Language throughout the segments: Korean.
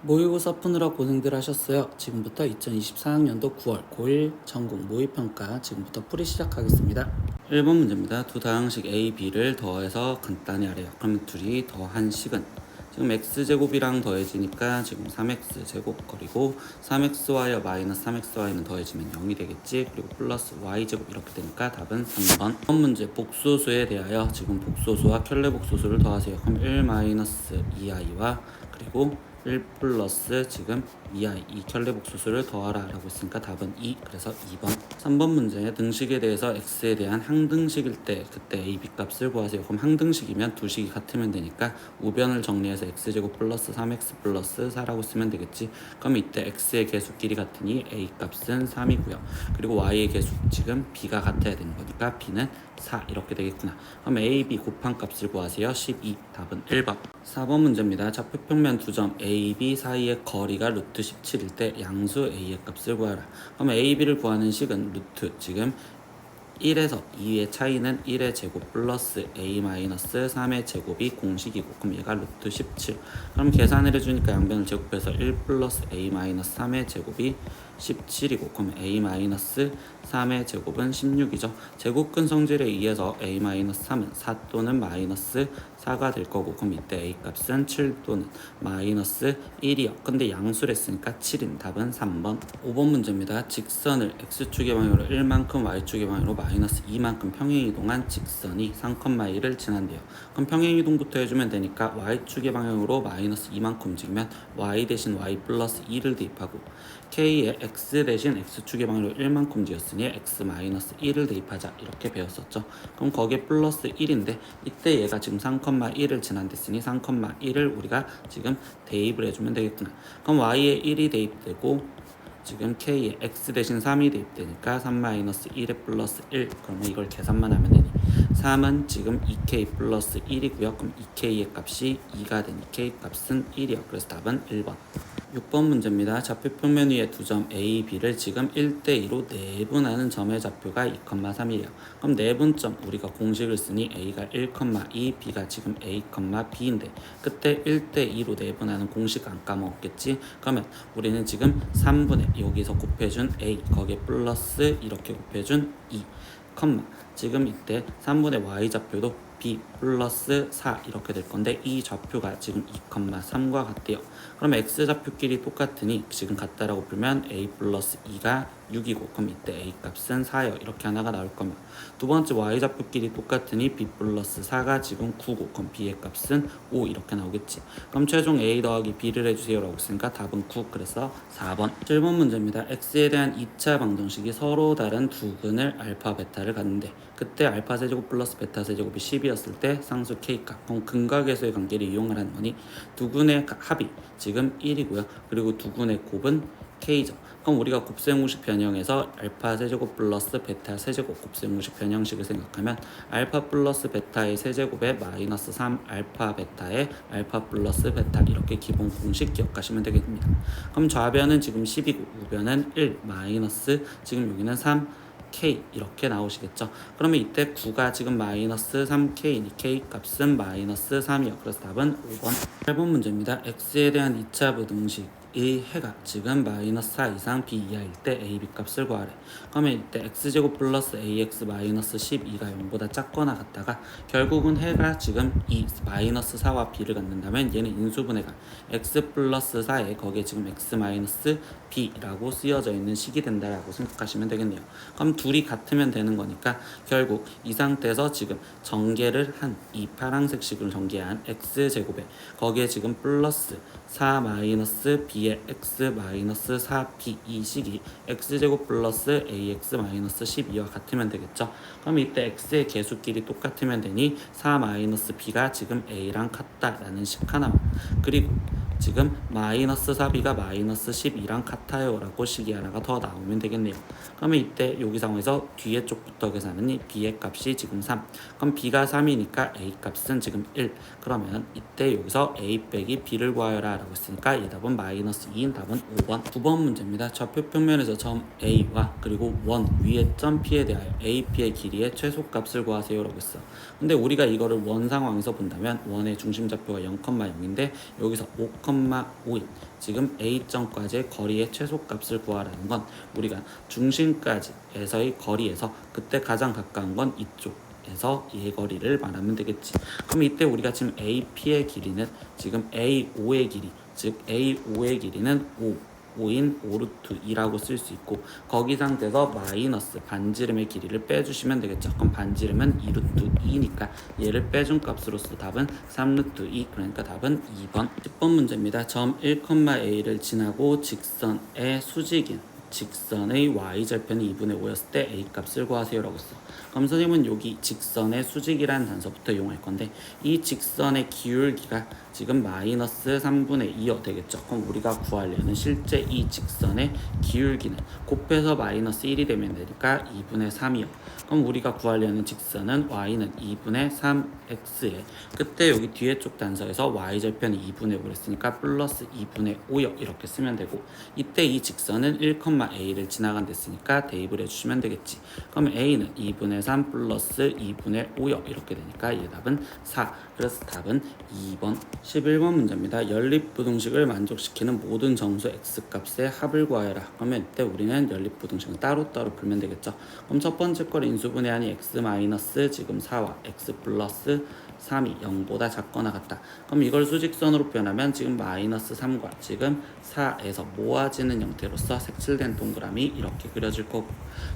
모의고사 푸느라 고생들 하셨어요. 지금부터 2024학년도 9월 고1 전국 모의평가 지금부터 풀이 시작하겠습니다. 1번 문제입니다. 두 다항식 A, B를 더해서 간단히 하래요. 그러면 둘이 더한 식은 지금 x제곱이랑 더해지니까 지금 3x제곱 그리고 3xy 마이너스 3xy는 더해지면 0이 되겠지. 그리고 플러스 y제곱 이렇게 되니까 답은 3번. 이번 문제 복소수에 대하여 지금 복소수와 켤레복소수를 더하세요. 그럼 1 마이너스 2i와 그리고 1 플러스 지금 2i 이 켤레복소수를 더하라 라고 했으니까 답은 2. 그래서 2번. 3번 문제 등식에 대해서 x에 대한 항등식일 때 그때 a, b 값을 구하세요. 그럼 항등식이면 두 식이 같으면 되니까 우변을 정리해서 x제곱 플러스 3x 플러스 4라고 쓰면 되겠지. 그럼 이때 x의 개수끼리 같으니 a 값은 3이고요. 그리고 y의 개수 지금 b가 같아야 되는 거니까 b는 4 이렇게 되겠구나. 그럼 a, b 곱한 값을 구하세요. 12. 답은 1번. 4번 문제입니다. 좌표평면 두 점 a, b 사이의 거리가 루트 17일 때 양수 a의 값을 구하라. 그럼 a, b를 구하는 식은 루트 지금 1에서 2의 차이는 1의 제곱 플러스 a 마이너스 3의 제곱이 공식이고 그럼 얘가 루트 17. 그럼 계산을 해주니까 양변을 제곱해서 1 플러스 a 마이너스 3의 제곱이 17이고 그럼 a 마이너스 3의 제곱은 16이죠. 제곱근 성질에 의해서 a 마이너스 3은 4 또는 마이너스 4가 될 거고 그럼 이때 a 값은 7 또는 마이너스 1이요. 근데 양수를 했으니까 7인 답은 3번. 5번 문제입니다. 직선을 x축의 방향으로 1만큼 y축의 방향으로 마이너스 2만큼 평행이동한 직선이 3,1을 지난대요. 그럼 평행이동부터 해주면 되니까 y축의 방향으로 마이너스 2만큼 움직이면 y 대신 y 플러스 2를 대입하고 k에 x 대신 x축의 방향으로 1만큼 움직였으니 x 마이너스 1을 대입하자 이렇게 배웠었죠. 그럼 거기에 플러스 1인데 이때 얘가 지금 3,1을 지난댔으니 3,1을 우리가 지금 대입을 해주면 되겠구나. 그럼 y에 1이 대입되고 지금 k에 x 대신 3이 대입되니까 3-1에 플러스 1 그러면 이걸 계산만 하면 되니 3은 지금 2k 플러스 1이고요. 그럼 2k의 값이 2가 되니 k 값은 1이요. 그래서 답은 1번. 6번 문제입니다. 좌표평면 위에 두 점 A, B를 지금 1대2로 내분하는 점의 좌표가 2,3이에요. 그럼 내분점 우리가 공식을 쓰니 A가 1,2, B가 지금 A, B인데 그때 1대2로 내분하는 공식 안 까먹었겠지? 그러면 우리는 지금 3분의 여기서 곱해준 A 거기에 플러스 이렇게 곱해준 2, 지금 이때 3분의 y좌표도 b 플러스 4 이렇게 될 건데 이 좌표가 지금 2,3과 같대요. 그럼 x좌표끼리 똑같으니 지금 같다라고 풀면 a 플러스 2가 6이고 그럼 이때 a 값은 4요. 이렇게 하나가 나올 거면 두 번째 y좌표끼리 똑같으니 b 플러스 4가 지금 9고 그럼 b의 값은 5 이렇게 나오겠지. 그럼 최종 a 더하기 b를 해주세요 라고 했으니까 답은 9. 그래서 4번. 7번 문제입니다. x에 대한 2차 방정식이 서로 다른 두 근을 알파 베타를 갖는데 그때 알파 세제곱 플러스 베타 세제곱이 10이었을 때 상수 k값 그럼 근각에서의 관계를 이용하라는 거니 두 근의 합이 지금 1이고요. 그리고 두 근의 곱은 k죠. 그럼 우리가 곱셈공식 변형해서 알파 세제곱 플러스 베타 세제곱 곱셈공식 변형식을 생각하면 알파 플러스 베타의 세제곱에 마이너스 3 알파 베타의 알파 플러스 베타 이렇게 기본 공식 기억하시면 되겠습니다. 그럼 좌변은 지금 10이고 우변은 1 마이너스 지금 여기는 3 k 이렇게 나오시겠죠. 그러면 이때 9가 지금 마이너스 3k이니 k 값은 마이너스 3이요. 그래서 답은 5번. 8번 문제입니다. x에 대한 2차 부등식 이 해가 지금 마이너스 4 이상 b 이하일 때 a, b 값을 구하래. 그러면 이때 x제곱 플러스 ax 마이너스 12가 0보다 작거나 같다가 결국은 해가 지금 이 마이너스 4와 b를 갖는다면 얘는 인수분해가 x 플러스 4에 거기에 지금 x 마이너스 b라고 쓰여져 있는 식이 된다라고 생각하시면 되겠네요. 그럼 둘이 같으면 되는 거니까 결국 이 상태에서 지금 전개를 한 이 파란색 식을 전개한 x제곱에 거기에 지금 플러스 4 마이너스 b의 x 마이너스 4b 이 식이 x제곱 플러스 ax 마이너스 12와 같으면 되겠죠. 그럼 이때 x의 개수끼리 똑같으면 되니 4 마이너스 b가 지금 a랑 같다라는 식 하나 그리고 지금 마이너스 4b가 마이너스 12랑 같아요 라고 식이 하나가 더 나오면 되겠네요. 그러면 이때 여기 상황에서 뒤에 쪽부터 계산하니 b의 값이 지금 3 그럼 b가 3이니까 a 값은 지금 1 그러면 이때 여기서 a 빼기 b를 구하여라 라고 했으니까 이 답은 마이너스 2인 답은 5번. 9번 문제입니다. 좌표평면에서 점 a와 그리고 원 위의 점 p에 대하여 a, p의 길이의 최소값을 구하세요 라고 했어. 근데 우리가 이거를 원 상황에서 본다면 원의 중심좌표가 0,0인데 여기서 5, 2,5인 지금 A점까지의 거리의 최소값을 구하라는 건 우리가 중심까지에서의 거리에서 그때 가장 가까운 건 이쪽에서 얘 거리를 말하면 되겠지. 그럼 이때 우리가 지금 AP의 길이는 지금 A5의 길이, 즉 A5의 길이는 5인 5루트 2라고 쓸 수 있고, 거기 상태에서 마이너스 반지름의 길이를 빼주시면 되겠죠. 그럼 반지름은 2루트 2니까 얘를 빼준 값으로서 답은 3루트 2, 그러니까 답은 2번. 10번 문제입니다. 점 1,a를 지나고 직선의 수직인 직선의 y절편이 2분의 5였을 때 a 값을 구하세요 라고 써. 그럼 선생님은 여기 직선의 수직이라는 단서부터 이용할 건데, 이 직선의 기울기가 지금 마이너스 3분의 2여 되겠죠. 그럼 우리가 구하려는 실제 이 직선의 기울기는 곱해서 마이너스 1이 되면 되니까 2분의 3이요. 그럼 우리가 구하려는 직선은 y는 2분의 3x에, 그때 여기 뒤에 쪽 단서에서 y절편이 2분의 5를 했으니까 플러스 2분의 5여 이렇게 쓰면 되고, 이때 이 직선은 1,a를 지나간 됐으니까 대입을 해주시면 되겠지. 그럼 a는 2분의 3 플러스 2분의 5여 이렇게 되니까 얘 답은 4. 그래서 답은 2번. 11번 문제입니다. 연립부등식을 만족시키는 모든 정수 x값의 합을 구하여라. 그러면 이때 우리는 연립부등식은 따로따로 풀면 되겠죠. 그럼 첫 번째 걸 인수분해하니 x 마이너스 지금 4와 x 플러스 3이 0보다 작거나 같다. 그럼 이걸 수직선으로 표현하면 지금 마이너스 3과 지금 4에서 모아지는 형태로서 색칠된 동그라미 이렇게 그려질 거고,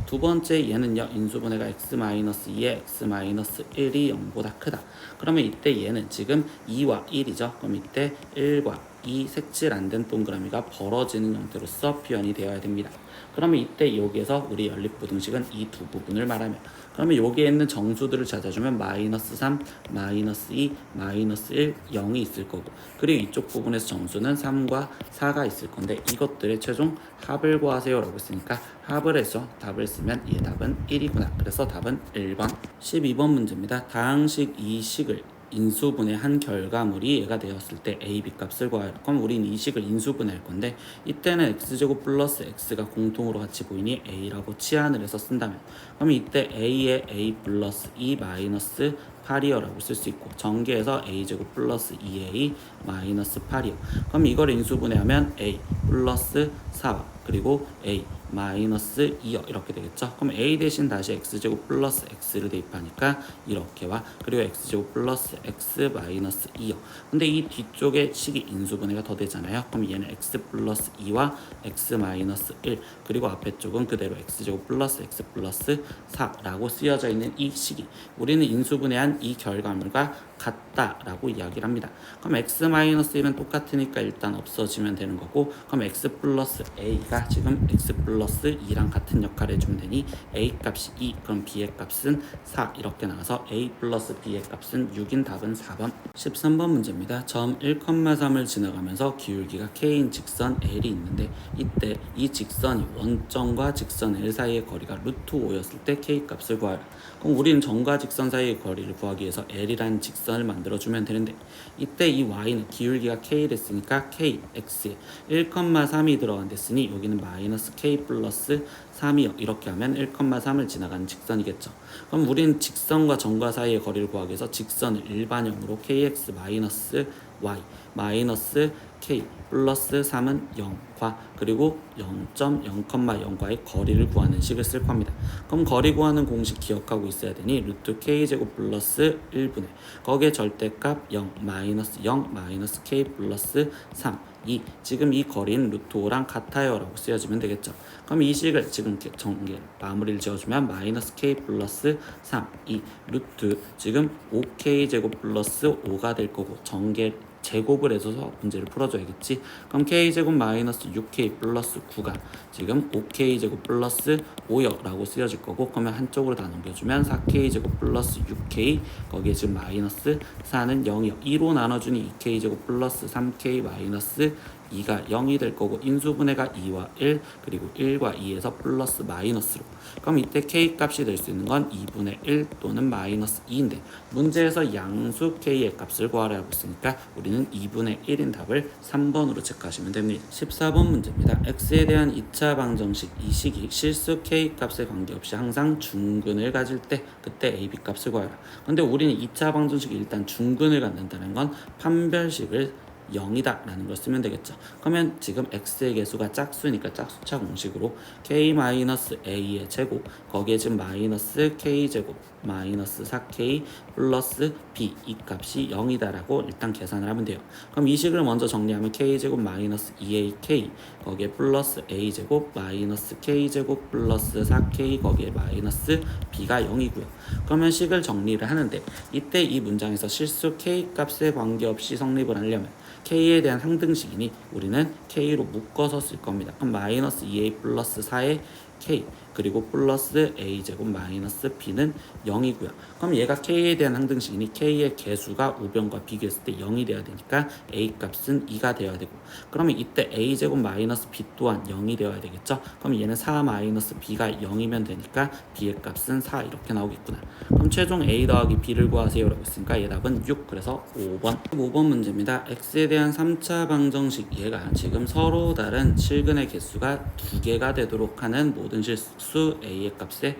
두 번째 얘는요, 인수분해가 x-2에 x-1이 0보다 크다. 그러면 이때 얘는 지금 2와 1이죠. 그럼 이때 1과 2 색칠 안 된 동그라미가 벌어지는 형태로서 표현이 되어야 됩니다. 그러면 이때 여기에서 우리 연립부등식은 이 두 부분을 말하면, 그러면 여기에 있는 정수들을 찾아주면 마이너스 3, 마이너스 2, 마이너스 1, 0이 있을 거고, 그리고 이쪽 부분에서 정수는 3과 4가 있을 건데, 이것들의 최종 합을 구하세요 라고 했으니까 합을 해서 답을 쓰면 얘 답은 1이구나. 그래서 답은 1번. 12번 문제입니다. 다항식 이 식을 인수분해한 결과물이 얘가 되었을 때 a, b 값을 구하라. 그럼 우리는 이 식을 인수분해할 건데, 이때는 x제곱 플러스 x가 공통으로 같이 보이니 a라고 치환을 해서 쓴다면, 그럼 이때 a에 a 플러스 2 마이너스 8이어라고 쓸 수 있고, 전개해서 a제곱 플러스 2a 마이너스 8이요. 그럼 이걸 인수분해하면 a 플러스 4와 그리고 a 마이너스 2여 이렇게 되겠죠. 그럼 a 대신 다시 x제곱 플러스 x를 대입하니까 이렇게와, 그리고 x제곱 플러스 x 마이너스 2여. 근데 이 뒤쪽에 식이 인수분해가 더 되잖아요. 그럼 얘는 x 플러스 2와 x 마이너스 1, 그리고 앞에 쪽은 그대로 x제곱 플러스 x 플러스 4라고 쓰여져 있는 이 식이 우리는 인수분해한 이 결과물과 같다라고 이야기를 합니다. 그럼 x-1은 똑같으니까 일단 없어지면 되는 거고, 그럼 x 플러스 a가 지금 x 플러스 2랑 같은 역할을 해주면 되니 a 값이 2, 그럼 b의 값은 4 이렇게 나와서 a 플러스 b의 값은 6인 답은 4번. 13번 문제입니다. 점 1,3을 지나가면서 기울기가 k인 직선 l이 있는데, 이때 이 직선이 원점과 직선 l 사이의 거리가 루트 5였을 때 k 값을 구하라. 그럼 우리는 점과 직선 사이의 거리를 구하기 위해서 l이라는 직선을 만들어주면 되는데, 이때 이 y는 기울기가 k 됐으니까 k, x에 1,3이 들어간 됐으니 여기는 마이너스 k 플러스 3이요. 이렇게 하면 1,3을 지나가는 직선이겠죠. 그럼 우리는 직선과 점과 사이의 거리를 구하기 위해서 직선을 일반형으로 kx 마이너스 y 마이너스 k 플러스 3은 0과 그리고 0.0,0과의 거리를 구하는 식을 쓸 겁니다. 그럼 거리 구하는 공식 기억하고 있어야 되니 루트 k제곱 플러스 1분의 거기에 절대값 0 마이너스 0 마이너스 k 플러스 3 2, 지금 이 거리는 루트 5랑 같아요 라고 쓰여지면 되겠죠. 그럼 이 식을 지금 전개 마무리를 지어주면 마이너스 k 플러스 3 2 루트 지금 5k 제곱 플러스 5가 될 거고, 전개 제곱을 해줘서 문제를 풀어줘야겠지. 그럼 k제곱 마이너스 6k 플러스 9가 지금 5k제곱 플러스 5여 라고 쓰여질 거고, 그러면 한쪽으로 다 넘겨주면 4k제곱 플러스 6k 거기에 지금 마이너스 4는 0이요. 2로 나눠주니 2k제곱 플러스 3k 마이너스 2가 0이 될 거고, 인수분해가 2와 1 그리고 1과 2에서 플러스 마이너스로, 그럼 이때 k 값이 될 수 있는 건 2분의 1 또는 마이너스 2인데, 문제에서 양수 k의 값을 구하라고 했으니까 우리는 2분의 1인 답을 3번으로 체크하시면 됩니다. 14번 문제입니다. x에 대한 2차 방정식 이 식이 실수 k 값에 관계없이 항상 중근을 가질 때 그때 a, b 값을 구하라. 근데 우리는 2차 방정식이 일단 중근을 갖는다는 건 판별식을 0이다 라는 걸 쓰면 되겠죠. 그러면 지금 x의 개수가 짝수니까 짝수차 공식으로 k-a의 제곱 거기에 지금 마이너스 k제곱 마이너스 4k 플러스 b 이 값이 0이다 라고 일단 계산을 하면 돼요. 그럼 이 식을 먼저 정리하면 k제곱 마이너스 2ak 거기에 플러스 a제곱 마이너스 k제곱 플러스 4k 거기에 마이너스 b가 0이고요. 그러면 식을 정리를 하는데 이때 이 문장에서 실수 k 값에 관계없이 성립을 하려면 k에 대한 상등식이니 우리는 k로 묶어서 쓸 겁니다. 그럼 마이너스 2a 플러스 4의 k 그리고 플러스 a제곱 마이너스 b는 0이고요. 그럼 얘가 k에 대한 항등식이니 k의 개수가 우변과 비교했을 때 0이 돼야 되니까 a 값은 2가 되어야 되고 그러면 이때 a제곱 마이너스 b 또한 0이 되어야 되겠죠. 그럼 얘는 4 마이너스 b가 0이면 되니까 b의 값은 4 이렇게 나오겠구나. 그럼 최종 a 더하기 b를 구하세요 라고 했으니까 얘 답은 6 그래서 5번 문제입니다. x에 대한 3차 방정식 얘가 지금 서로 다른 실근의 개수가 2개가 되도록 하는 모든 실수 a의 값에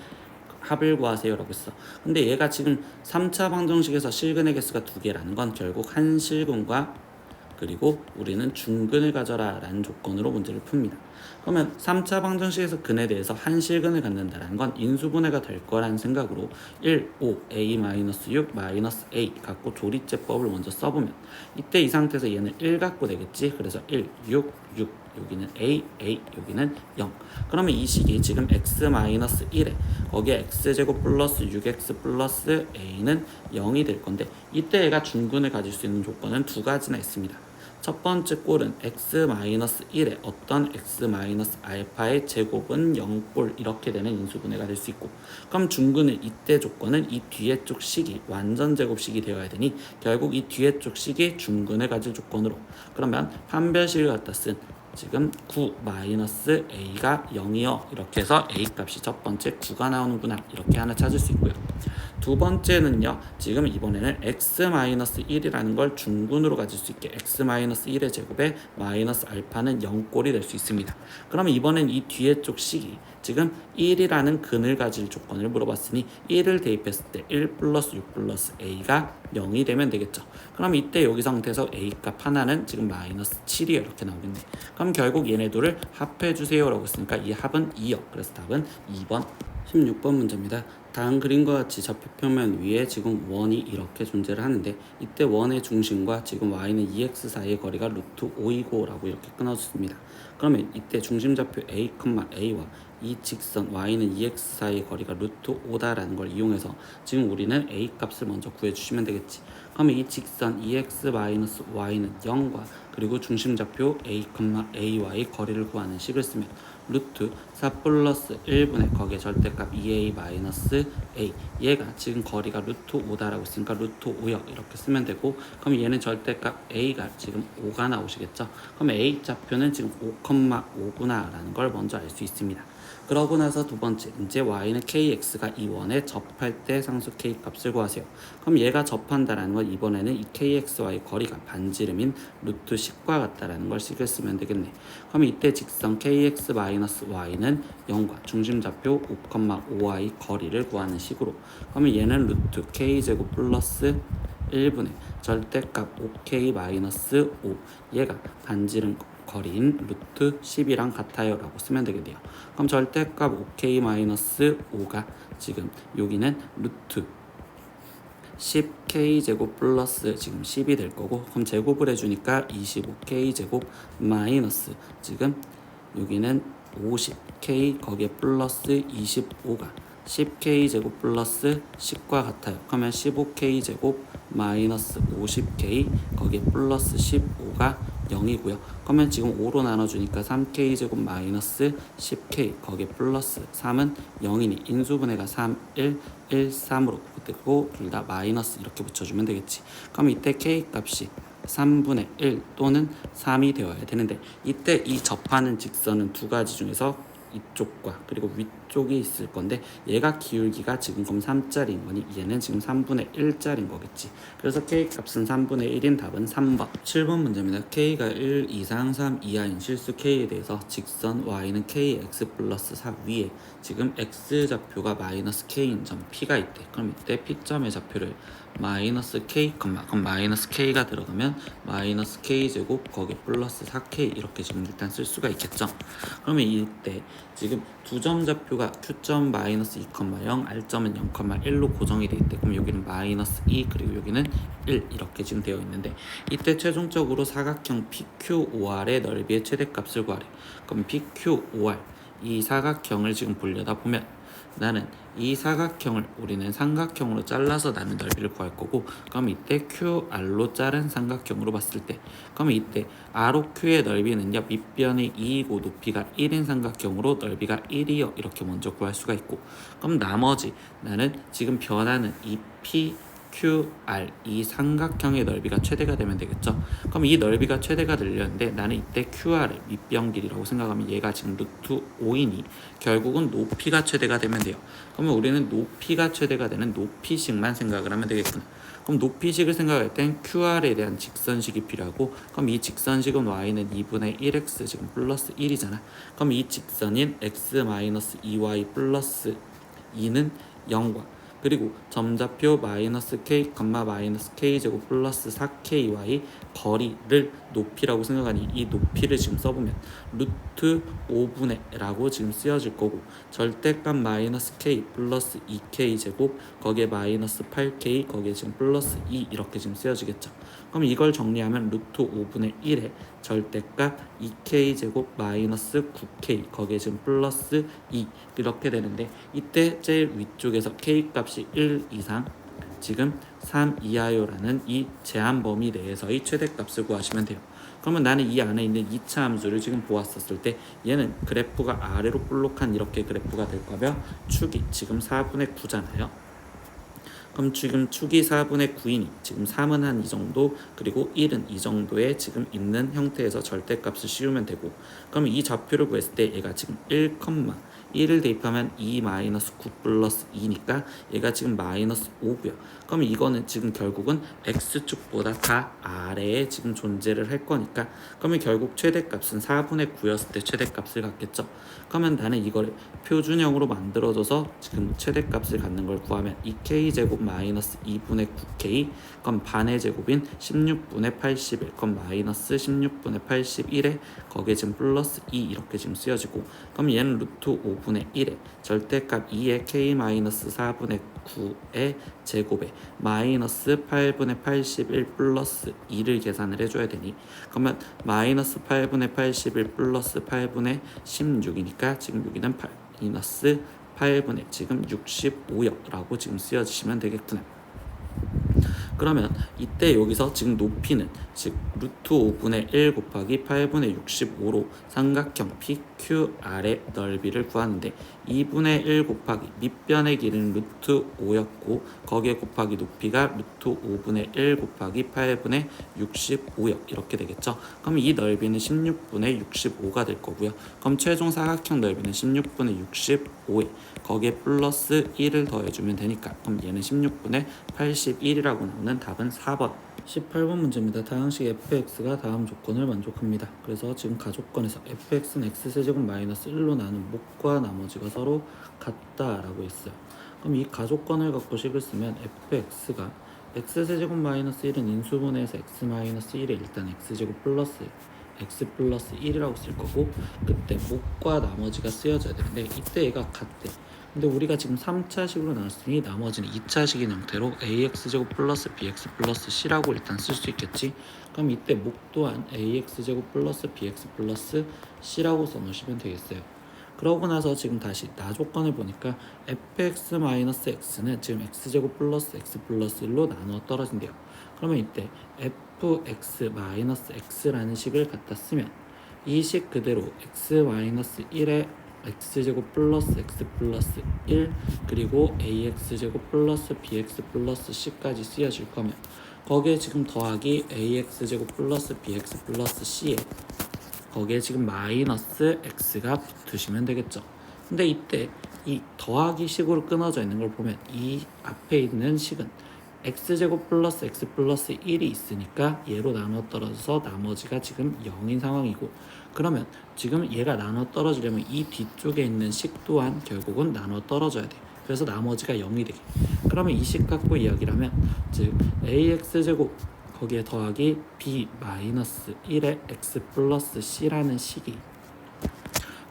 합을 구하세요 라고 했어. 근데 얘가 지금 3차 방정식에서 실근의 개수가 2개라는 건 결국 한 실근과 그리고 우리는 중근을 가져라 라는 조건으로 문제를 풉니다. 그러면 3차 방정식에서 근에 대해서 한 실근을 갖는다는 건 인수분해가 될 거라는 생각으로 1, 5, a-6, -a 갖고 조리제법을 먼저 써보면 이때 이 상태에서 얘는 1 갖고 되겠지. 그래서 1, 6, 6 여기는 a, 여기는 0. 그러면 이 식이 지금 x-1에 거기에 x제곱 플러스 6x 플러스 a는 0이 될 건데 이때 얘가 중근을 가질 수 있는 조건은 두 가지나 있습니다. 첫 번째 꼴은 x-1에 어떤 x-알파의 제곱은 0꼴 이렇게 되는 인수분해가 될 수 있고 그럼 중근은 이때 조건은 이 뒤에 쪽 식이 완전 제곱식이 되어야 되니 결국 이 뒤에 쪽 식이 중근을 가질 조건으로 그러면 판별식을 갖다 쓴 지금 9-a가 0이요 이렇게 해서 a 값이 첫 번째 9가 나오는구나 이렇게 하나 찾을 수 있고요. 두 번째는요 지금 이번에는 x-1이라는 걸 중근으로 가질 수 있게 x-1의 제곱에 마이너스 알파는 0꼴이 될 수 있습니다. 그러면 이번엔 이 뒤에 쪽 식이 지금 1이라는 근을 가질 조건을 물어봤으니 1을 대입했을 때 1 플러스 6 플러스 a가 0이 되면 되겠죠. 그럼 이때 여기 상태에서 a 값 하나는 지금 마이너스 7이요 이렇게 나오겠네. 그럼 결국 얘네들을 합해주세요 라고 했으니까 이 합은 2요. 그래서 답은 2번 16번 문제입니다. 다음 그림과 같이 좌표평면 위에 지금 원이 이렇게 존재를 하는데 이때 원의 중심과 지금 y는 2x 사이의 거리가 루트 5이고 라고 이렇게 끊어졌습니다. 그러면 이때 중심좌표 a, a와 이 직선 y는 2x 사이의 거리가 루트 5다라는 걸 이용해서 지금 우리는 a 값을 먼저 구해주시면 되겠지. 그러면 이 직선 2x-y는 0과 그리고 중심좌표 a, a와의 거리를 구하는 식을 쓰면 루트 4 플러스 1분의 거기에 절대값 2a 마이너스 a 얘가 지금 거리가 루트 5다라고 했으니까 루트 5역 이렇게 쓰면 되고 그럼 얘는 절대값 a가 지금 5가 나오시겠죠. 그럼 a 좌표는 지금 5,5구나 라는 걸 먼저 알 수 있습니다. 그러고 나서 두 번째 이제 y는 kx가 이 원에 접할 때 상수 k 값을 구하세요. 그럼 얘가 접한다라는 건 이번에는 이 kx와의 거리가 반지름인 루트 10과 같다라는 걸 식을 쓰면 되겠네. 그럼 이때 직선 kx-y는 0과 중심좌표 5,5와의 거리를 구하는 식으로 그러면 얘는 루트 k제곱 플러스 1분의 절대값 5k-5 얘가 반지름 거리인 루트 10이랑 같아요 라고 쓰면 되겠네요. 그럼 절대값 5k-5가 지금 여기는 루트 10k 제곱 플러스 지금 10이 될 거고 그럼 제곱을 해주니까 25k 제곱 마이너스 지금 여기는 50k 거기에 플러스 25가 10k 제곱 플러스 10과 같아요. 그러면 15k 제곱 마이너스 50k 거기에 플러스 15가 0이고요. 그러면 지금 5로 나눠주니까 3k 제곱 마이너스 10k 거기에 플러스 3은 0이니 인수분해가 3, 1, 1, 3으로 되고 둘 다 마이너스 이렇게 붙여주면 되겠지. 그럼 이때 k 값이 3분의 1 또는 3이 되어야 되는데 이때 이 접하는 직선은 두 가지 중에서 이쪽과 그리고 위쪽이 있을 건데 얘가 기울기가 지금 그럼 3짜리인 거니 얘는 지금 3분의 1짜리인 거겠지. 그래서 k 값은 3분의 1인 답은 3번. 7번 문제입니다. k가 1 이상 3 이하인 실수 k에 대해서 직선 y는 kx 플러스 4 위에 지금 x 좌표가 마이너스 k인 점 p가 있대. 그럼 이때 p점의 좌표를 마이너스 k, 그럼 마이너스 k가 들어가면 마이너스 k제곱 거기 플러스 4k 이렇게 지금 일단 쓸 수가 있겠죠. 그러면 이때 지금 두 점 좌표가 q점 마이너스 2,0, r점은 0,1로 고정이 돼 있대. 그럼 여기는 마이너스 2 그리고 여기는 1 이렇게 지금 되어 있는데 이때 최종적으로 사각형 PQOR의 넓이의 최대값을 구하래. 그럼 PQOR 이 사각형을 지금 보려다 보면 나는 이 사각형을 우리는 삼각형으로 잘라서 나는 넓이를 구할 거고, 그럼 이때 QR로 자른 삼각형으로 봤을 때, 그러면 이때 ROQ의 넓이는요 밑변이 2이고 높이가 1인 삼각형으로 넓이가 1이요 이렇게 먼저 구할 수가 있고, 그럼 나머지 나는 지금 변하는 이 PQR 이 삼각형의 넓이가 최대가 되면 되겠죠. 그럼 이 넓이가 최대가 되려는데 나는 이때 QR을 밑변 길이라고 생각하면 얘가 지금 루트 5이니 결국은 높이가 최대가 되면 돼요. 그러면 우리는 높이가 최대가 되는 높이식만 생각을 하면 되겠구나. 그럼 높이식을 생각할 땐 QR에 대한 직선식이 필요하고, 그럼 이 직선식은 y는 2분의 1x 지금 플러스 1이잖아. 그럼 이 직선인 x-2y 플러스 2는 0과 그리고 점좌표 마이너스 k, 마이너스 k 제곱 플러스 4ky의 거리를 높이라고 생각하니 이 높이를 지금 써보면 루트 5분의 라고 지금 쓰여질 거고, 절대값 마이너스 k 플러스 2k 제곱 거기에 마이너스 8k 거기에 지금 플러스 2 이렇게 지금 쓰여지겠죠. 그럼 이걸 정리하면 루트 5분의 1에 절대값 2k 제곱 마이너스 9k 거기에 지금 플러스 2 이렇게 되는데, 이때 제일 위쪽에서 k 값이 1 이상 지금 3 이하요라는 이 제한 범위 내에서의 최대값을 구하시면 돼요. 그러면 나는 이 안에 있는 2차 함수를 지금 보았었을 때 얘는 그래프가 아래로 볼록한 이렇게 그래프가 될 거며 축이 지금 4분의 9잖아요. 그럼 지금 축이 4분의 9이니 지금 3은 한 이 정도 그리고 1은 이 정도에 지금 있는 형태에서 절대값을 씌우면 되고, 그럼 이 좌표를 구했을 때 얘가 지금 1,1을 대입하면 2 마이너스 9 플러스 2니까 얘가 지금 마이너스 5고요. 그럼 이거는 지금 결국은 x축보다 다 아래에 지금 존재를 할 거니까, 그러면 결국 최대값은 4분의 9였을 때 최대값을 갖겠죠. 그러면 나는 이걸 표준형으로 만들어줘서 지금 최대값을 갖는 걸 구하면 2k제곱 마이너스 2분의 9k 그럼 반의 제곱인 16분의 81 그럼 마이너스 16분의 81에 거기에 지금 플러스 2 이렇게 지금 쓰여지고, 그럼 얘는 루트 5분의 1에 절대값 2에 k 마이너스 4분의 9의 제곱에 마이너스 8분의 81 플러스 2를 계산을 해줘야 되니, 그러면 마이너스 8분의 81 플러스 8분의 16이니까 지금 여기는 마이너스 8분의 지금 65였라고 지금 쓰여주시면 되겠구나. 그러면 이때 여기서 지금 높이는 즉 루트 5분의 1 곱하기 8분의 65로 삼각형 PQR의 넓이를 구하는데 2분의 1 곱하기 밑변의 길이는 루트 5였고 거기에 곱하기 높이가 루트 5분의 1 곱하기 8분의 65요 이렇게 되겠죠. 그럼 이 넓이는 16분의 65가 될 거고요. 그럼 최종 사각형 넓이는 16분의 65에 거기에 플러스 1을 더해주면 되니까 그럼 얘는 16분의 81이라고 나오는 답은 4번. 18번 문제입니다. 다항식 fx가 다음 조건을 만족합니다. 그래서 지금 가조건에서 fx는 x세제곱 마이너스 1로 나눈 목과 나머지가 서로 같다라고 했어요. 그럼 이 가조건을 갖고 식을 쓰면 fx가 x세제곱 마이너스 1은 인수분해에서 x 마이너스 1에 일단 x제곱 플러스 x 플러스 1이라고 쓸 거고, 그때 목과 나머지가 쓰여져야 되는데 이때 얘가 같대. 근데 우리가 지금 3차식으로 나눴으니 나머지는 2차식인 형태로 ax제곱 플러스 bx 플러스 c라고 일단 쓸 수 있겠지. 그럼 이때 목 또한 ax제곱 플러스 bx 플러스 c라고 써놓으시면 되겠어요. 그러고 나서 지금 다시 나조건을 보니까 fx-x는 지금 x제곱 플러스 x 플러스 1로 나누어 떨어진대요. 그러면 이때 fx-x라는 식을 갖다 쓰면 이 식 그대로 x-1의 x제곱 플러스 x 플러스 1 그리고 ax제곱 플러스 bx 플러스 c까지 쓰여질 거면 거기에 지금 더하기 ax제곱 플러스 bx 플러스 c에 거기에 지금 마이너스 x가 붙으시면 되겠죠. 근데 이때 이 더하기 식으로 끊어져 있는 걸 보면 이 앞에 있는 식은 x제곱 플러스 x 플러스 1이 있으니까 얘로 나눠 떨어져서 나머지가 지금 0인 상황이고, 그러면 지금 얘가 나눠 떨어지려면 이 뒤쪽에 있는 식 또한 결국은 나눠 떨어져야 돼. 그래서 나머지가 0이 되게. 그러면 이 식 갖고 이야기를 하면 즉 ax제곱 거기에 더하기 b 마이너스 1의 x 플러스 c라는 식이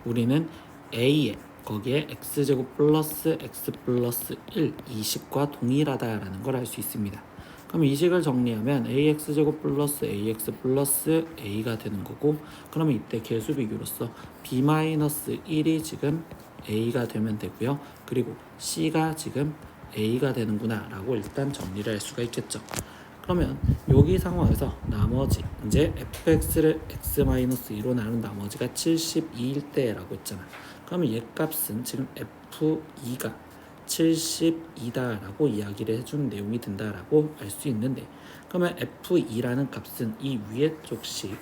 우리는 a에 거기에 x제곱 플러스 x 플러스 1 이 식과 동일하다라는 걸 알 수 있습니다. 그럼 이 식을 정리하면 ax제곱 플러스 ax 플러스 a가 되는 거고, 그러면 이때 계수 비교로서 b 마이너스 1이 지금 a가 되면 되고요. 그리고 c가 지금 a가 되는구나 라고 일단 정리를 할 수가 있겠죠. 그러면 여기 상황에서 나머지 이제 fx를 x-2로 나눈 나머지가 72일 때라고 했잖아. 그러면 얘 값은 지금 f2가 72다 라고 이야기를 해준 내용이 된다라고 알 수 있는데, 그러면 f2라는 값은 이 위에 쪽식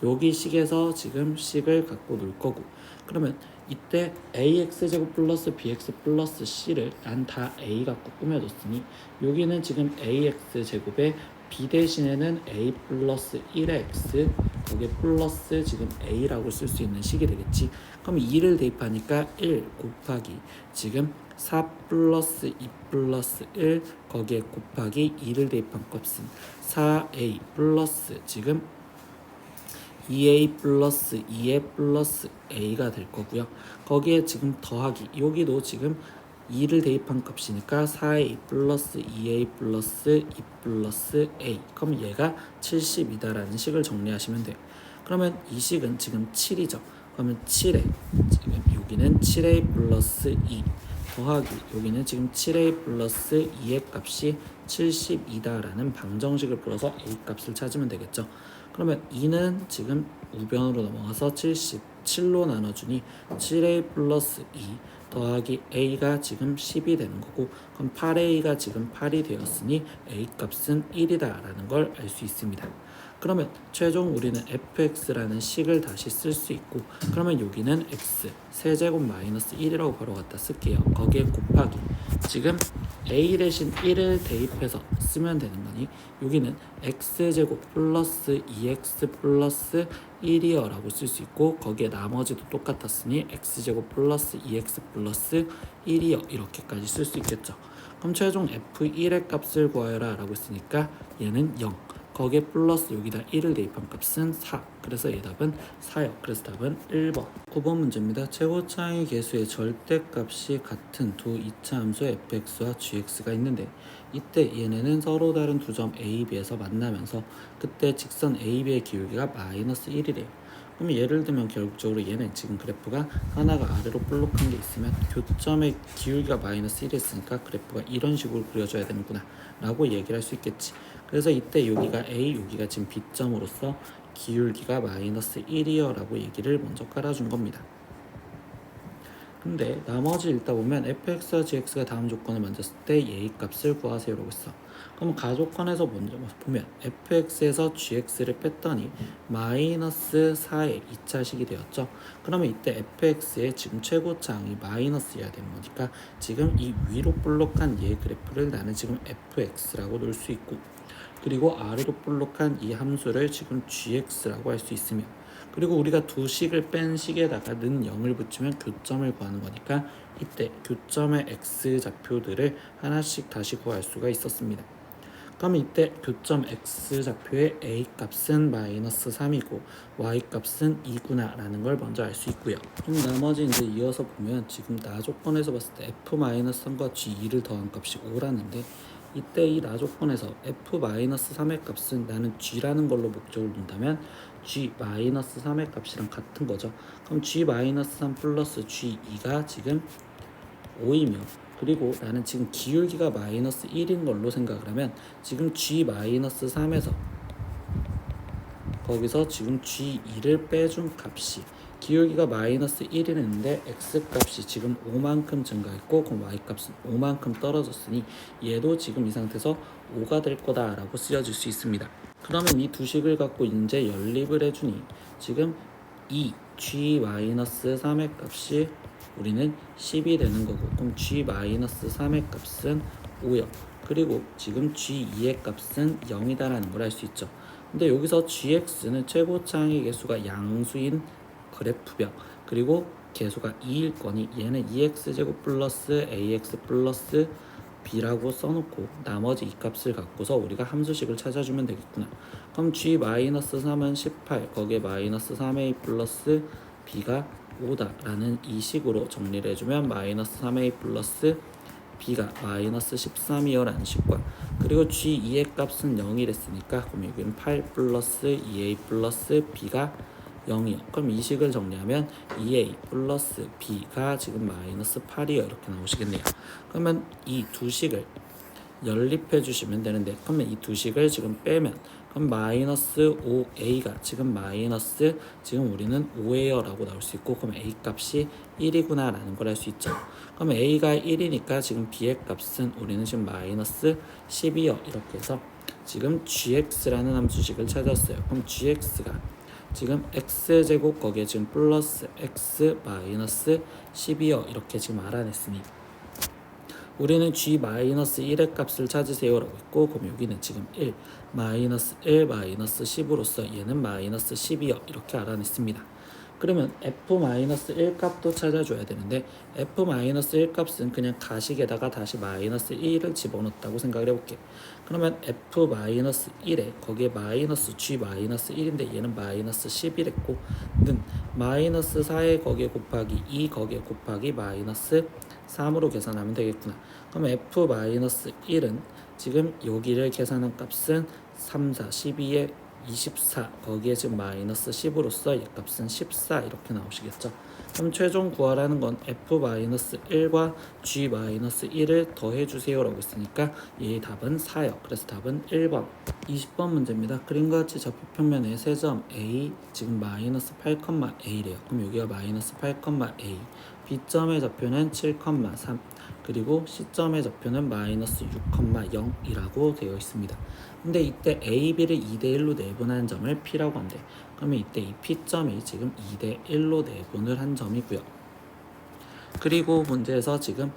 여기 식에서 지금 식을 갖고 놀 거고, 그러면 이때 ax제곱 플러스 bx 플러스 c를 난 다 a 갖고 꾸며줬으니 여기는 지금 ax제곱에 b 대신에는 a 플러스 1의 x 거기에 플러스 지금 a라고 쓸 수 있는 식이 되겠지. 그럼 2를 대입하니까 1 곱하기 지금 4 플러스 2 플러스 1 거기에 곱하기 2를 대입한 값은 4a 플러스 지금 2a 플러스 2a 플러스 a가 될 거고요. 거기에 지금 더하기 여기도 지금 2를 대입한 값이니까 4a 플러스 2a 플러스 2 플러스 a. 그럼 얘가 70이다라는 식을 정리하시면 돼요. 그러면 이 식은 지금 7이죠. 그러면 7에 지금 여기는 7a 플러스 2 더하기 여기는 지금 7a 플러스 2의 값이 72다라는 방정식을 풀어서 a 값을 찾으면 되겠죠. 그러면 2는 지금 우변으로 넘어가서 77로 나눠주니 7a 플러스 2 더하기 a가 지금 10이 되는 거고, 그럼 8a가 지금 8이 되었으니 a 값은 1이다 라는 걸 알 수 있습니다. 그러면 최종 우리는 fx라는 식을 다시 쓸 수 있고, 그러면 여기는 x 세제곱 마이너스 1이라고 바로 갖다 쓸게요. 거기에 곱하기 지금 a 대신 1을 대입해서 쓰면 되는 거니 여기는 x제곱 플러스 2x 플러스 1이요 라고 쓸 수 있고, 거기에 나머지도 똑같았으니 x제곱 플러스 2x 플러스 1이요 이렇게까지 쓸 수 있겠죠. 그럼 최종 f1의 값을 구하여라 라고 했으니까 얘는 0 거기에 플러스 여기다 1을 대입한 값은 4. 그래서 얘 답은 4요. 그래서 답은 1번. 9번 문제입니다. 최고차의 계수의 절대값이 같은 두 이차 함수 fx와 gx가 있는데 이때 얘네는 서로 다른 두 점 a, b에서 만나면서 그때 직선 a, b의 기울기가 마이너스 1이래요. 그럼 예를 들면 결국적으로 얘는 지금 그래프가 하나가 아래로 볼록한 게 있으면 교점의 기울기가 마이너스 1이 있으니까 그래프가 이런 식으로 그려져야 되는구나 라고 얘기를 할 수 있겠지. 그래서 이때 여기가 A, 여기가 지금 B점으로서 기울기가 마이너스 1이요 라고 얘기를 먼저 깔아준 겁니다. 근데 나머지 읽다 보면 fx와 gx가 다음 조건을 만졌을 때 얘의 값을 구하세요 라고 했어. 그럼 가조건에서 먼저 보면 fx에서 gx를 뺐더니 마이너스 4의 2차식이 되었죠. 그러면 이때 fx의 지금 최고차항이 마이너스여야 되는 거니까 지금 이 위로 볼록한 얘 그래프를 나는 지금 fx라고 놓을 수 있고, 그리고 아래로 볼록한 이 함수를 지금 gx라고 할 수 있으며, 그리고 우리가 두 식을 뺀 식에다가 는 0을 붙이면 교점을 구하는 거니까 이때 교점의 x좌표들을 하나씩 다시 구할 수가 있었습니다. 그럼 이때 교점 x좌표의 a 값은 마이너스 3이고 y 값은 2구나 라는 걸 먼저 알 수 있고요. 그럼 나머지 이제 이어서 보면 지금 나 조건에서 봤을 때 f-3과 g2를 더한 값이 5라는데 이때 이 나 조건에서 f-3의 값은 나는 g라는 걸로 목적을 둔다면 g-3의 값이랑 같은 거죠. 그럼 g-3 플러스 g2가 지금 5이며, 그리고 나는 지금 기울기가 마이너스 1인 걸로 생각을 하면 지금 g-3에서 거기서 지금 g2를 빼준 값이 기울기가 마이너스 1이랬는데 x값이 지금 5만큼 증가했고 그럼 y값은 5만큼 떨어졌으니 얘도 지금 이 상태에서 5가 될 거다라고 쓰여질 수 있습니다. 그러면 이 두 식을 갖고 이제 연립을 해주니 지금 이 g-3의 값이 우리는 10이 되는 거고, 그럼 G-3의 값은 5요. 그리고 지금 G2의 값은 0이다라는 걸 알 수 있죠. 근데 여기서 GX는 최고차항의 개수가 양수인 그래프별, 그리고 개수가 2일 거니 얘는 2x제곱 플러스 ax 플러스 b라고 써놓고 나머지 이 값을 갖고서 우리가 함수식을 찾아주면 되겠구나. 그럼 G-3은 18, 거기에 마이너스 3a 플러스 b가 5다 라는 이 식으로 정리를 해주면 마이너스 3a 플러스 b가 마이너스 13이요 라는 식과, 그리고 G2의 값은 0이랬으니까 그럼 여기는 8 플러스 2a 플러스 b가 0이요. 그럼 이 식을 정리하면 2a 플러스 b가 지금 마이너스 8이요 이렇게 나오시겠네요. 그러면 이 두 식을 연립해 주시면 되는데, 그러면 이 두 식을 지금 빼면 그럼 마이너스 5a가 지금 마이너스 지금 우리는 5예요 라고 나올 수 있고, 그럼 a 값이 1이구나 라는 걸 알 수 있죠. 그럼 a가 1이니까 지금 b의 값은 우리는 지금 마이너스 10이요 이렇게 해서 지금 gx라는 함수식을 찾았어요. 그럼 gx가 지금 x제곱 거기에 지금 플러스 x 마이너스 10이요 이렇게 지금 알아냈으니 우리는 g-1의 값을 찾으세요 라고 했고, 그럼 여기는 지금 1 마이너스 1 마이너스 10으로서 얘는 마이너스 10이요 이렇게 알아냈습니다. 그러면 f-1 값도 찾아줘야 되는데 f-1 값은 그냥 가식에다가 다시 마이너스 1을 집어넣었다고 생각을 해볼게. 그러면 f-1에 거기에 마이너스 g-1인데 얘는 마이너스 11했고 는 마이너스 4에 거기에 곱하기 2 거기에 곱하기 마이너스 3으로 계산하면 되겠구나. 그러면 f-1은 지금 여기를 계산한 값은 3, 4, 12에 24 거기에 지금 마이너스 10으로서 얘 값은 14 이렇게 나오시겠죠. 그럼 최종 구하라는 건 f-1과 g-1을 더해주세요 라고 했으니까 얘의 답은 4요. 그래서 답은 1번. 20번 문제입니다. 그림과 같이 좌표평면에 세 점 A 지금 마이너스 8,A래요. 그럼 여기가 마이너스 8,A, B점의 좌표는 7,3, 그리고 C점의 좌표는 마이너스 6,0이라고 되어 있습니다. 근데 이때 A, B를 2대1로 내분한 점을 P라고 한대. 그러면 이때 이 P점이 지금 2대1로 내분을 한 점이고요. 그리고 문제에서 지금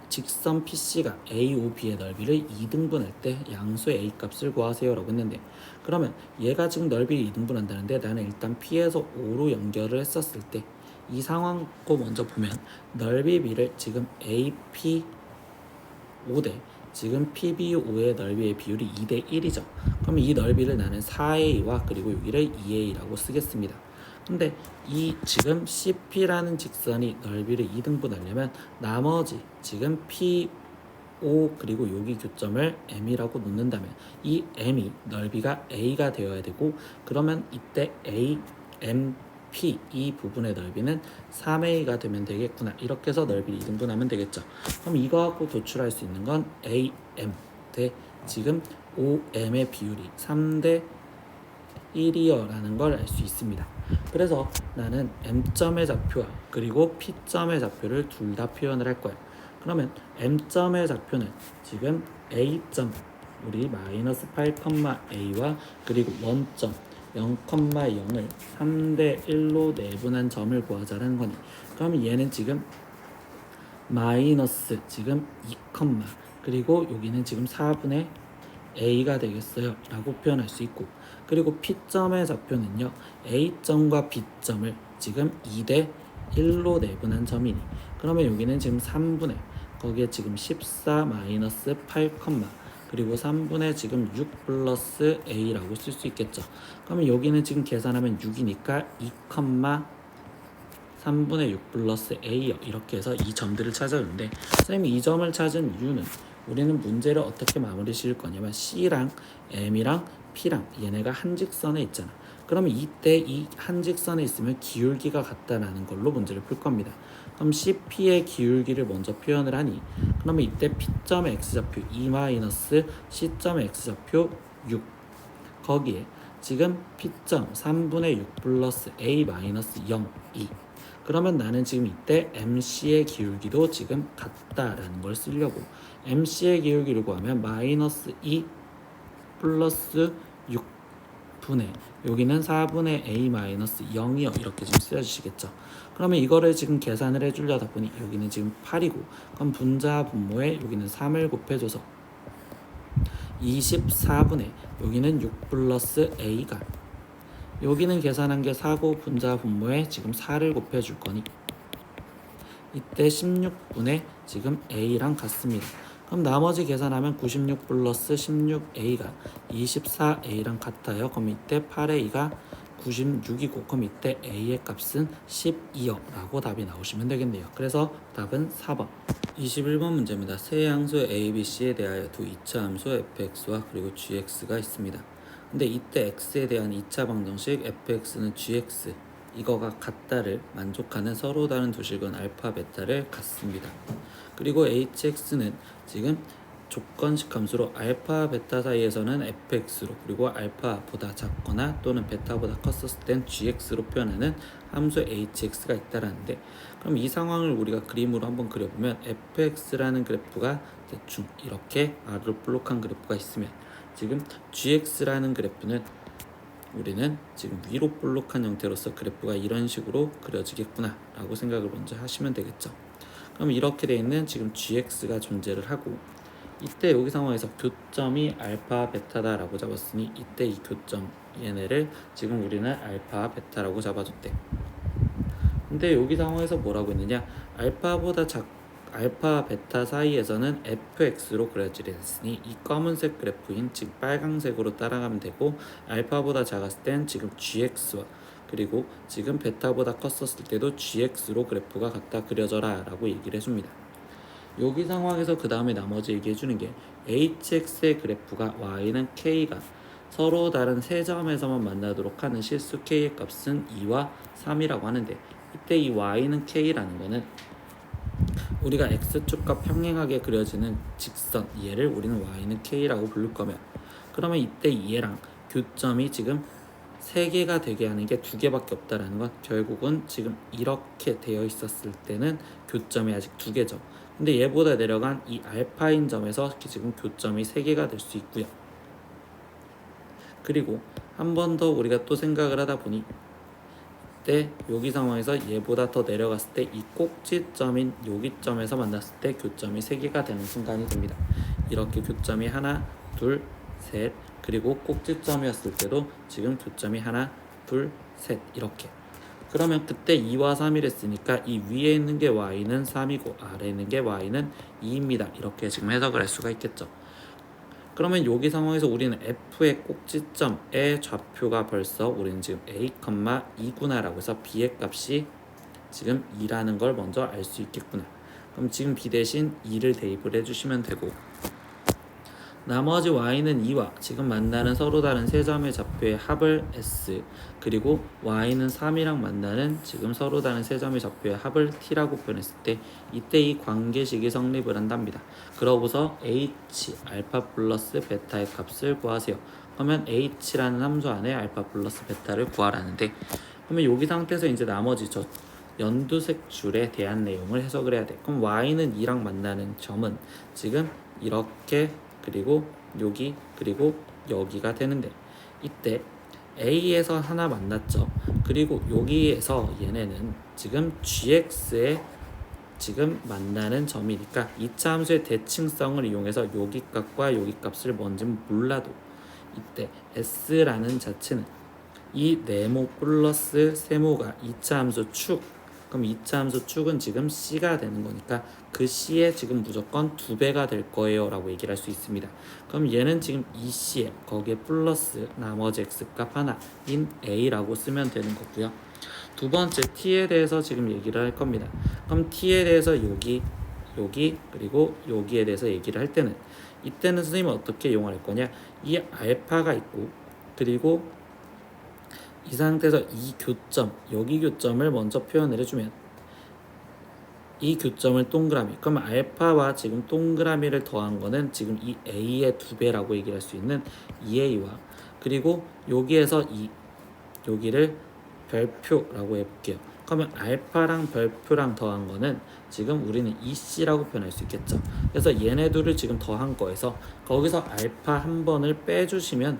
직선 PC가 AOB의 넓이를 2등분할 때 양수의 A 값을 구하세요 라고 했는데, 그러면 얘가 지금 넓이를 2등분한다는데 나는 일단 P에서 5로 연결을 했었을 때 이 상황 거 먼저 보면 넓이 B를 지금 AP 5대 지금 PB5의 넓이의 비율이 2대1이죠. 그러면 이 넓이를 나는 4A와 그리고 여기를 2A라고 쓰겠습니다. 근데 이 지금 CP라는 직선이 넓이를 2등분하려면 나머지 지금 P5 그리고 여기 교점을 M이라고 놓는다면 이 M이 넓이가 A가 되어야 되고, 그러면 이때 A, M, P 이 부분의 넓이는 3A가 되면 되겠구나. 이렇게 해서 넓이를 2등분하면 되겠죠. 그럼 이거 갖고 도출할 수 있는 건 AM 대 지금 5M의 비율이 3대 1이요 라는 걸 알 수 있습니다. 그래서 나는 M점의 좌표와 그리고 P점의 좌표를 둘 다 표현을 할 거야. 그러면 M점의 좌표는 지금 A점 우리 마이너스 8,A와 그리고 원점 0,0을 3대1로 내분한 점을 구하자는 거니, 그러면 얘는 지금 마이너스 지금 2, 그리고 여기는 지금 4분의 A가 되겠어요 라고 표현할 수 있고, 그리고 P점의 좌표는요 A점과 B점을 지금 2대1로 내분한 점이니, 그러면 여기는 지금 3분의 거기에 지금 14 마이너스 8, 그리고 3분의 지금 6 플러스 A라고 쓸 수 있겠죠. 그러면 여기는 지금 계산하면 6이니까 2, 3분의 6 플러스 A요. 이렇게 해서 이 점들을 찾아주는데, 선생님이 이 점을 찾은 이유는 우리는 문제를 어떻게 마무리 지을 거냐면 C랑 M이랑 P랑 얘네가 한 직선에 있잖아. 그러면 이때 이 한 직선에 있으면 기울기가 같다라는 걸로 문제를 풀 겁니다. 그럼 CP의 기울기를 먼저 표현을 하니, 그러면 이때 P점의 X좌표 2 마이너스 C점의 X좌표 6 거기에 지금 P점 3분의 6 플러스 A 마이너스 0, 2. 그러면 나는 지금 이때 MC의 기울기도 지금 같다라는 걸 쓰려고 MC의 기울기를 구하면 마이너스 2 플러스 6 분의 여기는 4분의 a 마이너스 0이요 이렇게 지금 쓰여주시겠죠. 그러면 이거를 지금 계산을 해주려다 보니 여기는 지금 8이고 그럼 분자 분모에 여기는 3을 곱해줘서 24분의 여기는 6 플러스 a가 여기는 계산한 게 4고 분자 분모에 지금 4를 곱해줄 거니 이때 16분의 지금 a랑 같습니다. 그럼 나머지 계산하면 96 플러스 16a가 24a랑 같아요. 그럼 이때 8a가 96이고 그럼 이때 a의 값은 12요 라고 답이 나오시면 되겠네요. 그래서 답은 4번. 21번 문제입니다. 세 양수 a, b, c에 대하여 두 2차 함수 fx와 그리고 gx가 있습니다. 근데 이때 x에 대한 2차 방정식 fx는 gx 이거가 같다를 만족하는 서로 다른 두 실근 알파 베타를 갖습니다. 그리고 hx는 지금 조건식 함수로 알파 베타 사이에서는 fx로 그리고 알파보다 작거나 또는 베타보다 컸었을 땐 gx로 표현하는 함수 hx가 있다라는데 그럼 이 상황을 우리가 그림으로 한번 그려보면 fx라는 그래프가 대충 이렇게 아래로 볼록한 그래프가 있으면 지금 gx라는 그래프는 우리는 지금 위로 볼록한 형태로서 그래프가 이런 식으로 그려지겠구나 라고 생각을 먼저 하시면 되겠죠. 그럼 이렇게 되어 있는 지금 gx가 존재를 하고 이때 여기 상황에서 교점이 알파 베타다 라고 잡았으니 이때 이 교점 얘네를 지금 우리는 알파 베타라고 잡아줬대. 근데 여기 상황에서 뭐라고 했느냐, 알파 베타 사이에서는 fx로 그려지려 했으니 이 검은색 그래프인 즉 빨강색으로 따라가면 되고 알파보다 작았을 땐 지금 gx와 그리고 지금 베타보다 컸었을 때도 gx로 그래프가 같다 그려져라 라고 얘기를 해줍니다. 여기 상황에서 그 다음에 나머지 얘기해주는 게 hx의 그래프가 y는 k가 서로 다른 세 점에서만 만나도록 하는 실수 k의 값은 2와 3이라고 하는데 이때 이 y는 k라는 거는 우리가 x축과 평행하게 그려지는 직선 얘를 우리는 y는 k라고 부를 거면 그러면 이때 얘랑 교점이 지금 3개가 되게 하는 게 2개밖에 없다라는 건 결국은 지금 이렇게 되어 있었을 때는 교점이 아직 2개죠. 근데 얘보다 내려간 이 알파인 점에서 지금 교점이 3개가 될 수 있고요. 그리고 한 번 더 우리가 또 생각을 하다 보니 때 여기 상황에서 얘보다 더 내려갔을 때 이 꼭지점인 여기 점에서 만났을 때 교점이 3개가 되는 순간이 됩니다. 이렇게 교점이 하나, 둘, 셋 그리고 꼭지점이었을 때도 지금 교점이 하나, 둘, 셋 이렇게 그러면 그때 2와 3이랬으니까 이 위에 있는 게 y는 3이고 아래에 있는 게 y는 2입니다. 이렇게 지금 해석을 할 수가 있겠죠. 그러면 여기 상황에서 우리는 f의 꼭지점의 좌표가 벌써 우리는 지금 a, 2구나 라고 해서 b의 값이 지금 2라는 걸 먼저 알 수 있겠구나. 그럼 지금 b 대신 2를 대입을 해주시면 되고 나머지 y는 2와 지금 만나는 서로 다른 세 점의 좌표의 합을 s 그리고 y는 3이랑 만나는 지금 서로 다른 세 점의 좌표의 합을 t라고 표현했을 때 이때 이 관계식이 성립을 한답니다. 그러고서 h 알파 플러스 베타의 값을 구하세요. 그러면 h라는 함수 안에 알파 플러스 베타를 구하라는데 그러면 여기 상태에서 이제 나머지 저 연두색 줄에 대한 내용을 해석을 해야 돼. 그럼 y는 2랑 만나는 점은 지금 이렇게 그리고 여기 그리고 여기가 되는데 이때 A에서 하나 만났죠. 그리고 여기에서 얘네는 지금 gx에 지금 만나는 점이니까 2차 함수의 대칭성을 이용해서 여기 값과 여기 값을 뭔지 몰라도 이때 s라는 자체는 이 네모 플러스 세모가 2차 함수 축 그럼 2차 함수 축은 지금 c가 되는 거니까 그 c에 지금 무조건 2배가 될 거예요 라고 얘기를 할 수 있습니다. 그럼 얘는 지금 2c에 거기에 플러스 나머지 x값 하나인 a라고 쓰면 되는 거고요. 두 번째 t에 대해서 지금 얘기를 할 겁니다. 그럼 t에 대해서 여기 그리고 여기에 대해서 얘기를 할 때는 이때는 선생님은 어떻게 이용할 거냐, 이 알파가 있고 그리고 이 상태에서 이 교점, 여기 교점을 먼저 표현을 해주면 이 교점을 동그라미, 그럼 알파와 지금 동그라미를 더한 거는 지금 이 a의 2배라고 얘기할 수 있는 2a와 그리고 여기에서 여기를 별표라고 해볼게요. 그러면 알파랑 별표랑 더한 거는 지금 우리는 2c라고 표현할 수 있겠죠. 그래서 얘네 둘을 지금 더한 거에서 거기서 알파 한 번을 빼주시면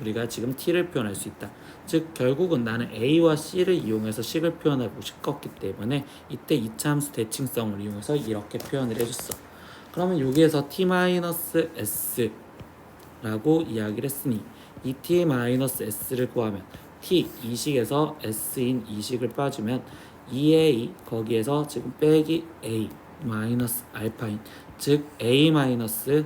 우리가 지금 t를 표현할 수 있다. 즉 결국은 나는 a와 c를 이용해서 식을 표현하고 싶었기 때문에 이때 이차함수 대칭성을 이용해서 이렇게 표현을 해줬어. 그러면 여기에서 t-s라고 이야기를 했으니 이 t-s를 구하면 t 이 식에서 s인 이 식을 빠지면 2a 거기에서 지금 빼기 a 마이너스 알파인 즉 a 마이너스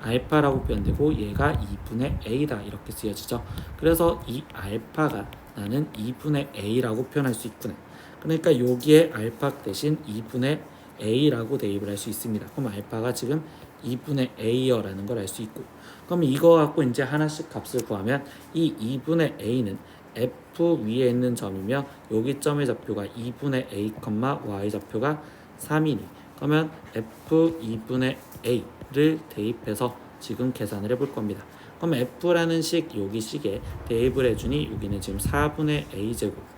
알파라고 표현되고 얘가 2분의 a다 이렇게 쓰여지죠. 그래서 이 알파가 나는 2분의 a라고 표현할 수 있구나. 그러니까 여기에 알파 대신 2분의 a라고 대입을 할 수 있습니다. 그럼 알파가 지금 2분의 a여라는 걸 알 수 있고, 그럼 이거 갖고 이제 하나씩 값을 구하면 이 2분의 a는 f 위에 있는 점이며 여기 점의 좌표가 2분의 a, y 좌표가 3이니 그러면 f 2분의 a를 대입해서 지금 계산을 해볼 겁니다. 그럼 f라는 식 여기 식에 대입을 해주니 여기는 지금 4분의 a제곱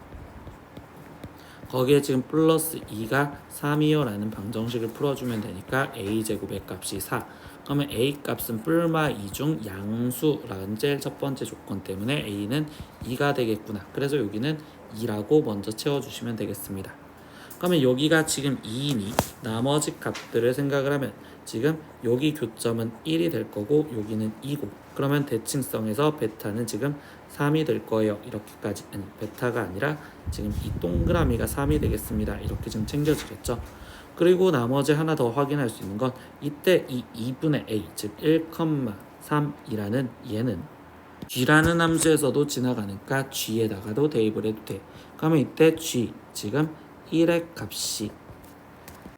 거기에 지금 플러스 2가 3이요 라는 방정식을 풀어주면 되니까 a제곱의 값이 4. 그러면 a 값은 뿔마 2 중 양수라는 제일 첫 번째 조건 때문에 a는 2가 되겠구나. 그래서 여기는 2라고 먼저 채워주시면 되겠습니다. 그러면 여기가 지금 2이니 나머지 값들을 생각을 하면 지금 여기 교점은 1이 될 거고 여기는 2고 그러면 대칭성에서 베타는 지금 3이 될 거예요. 이렇게까지 아니 베타가 아니라 지금 이 동그라미가 3이 되겠습니다. 이렇게 지금 챙겨지겠죠. 그리고 나머지 하나 더 확인할 수 있는 건 이때 이 2분의 a 즉 1,3이라는 얘는 g라는 함수에서도 지나가니까 g에다가도 대입을 해도 돼. 그러면 이때 g 지금 1의 값이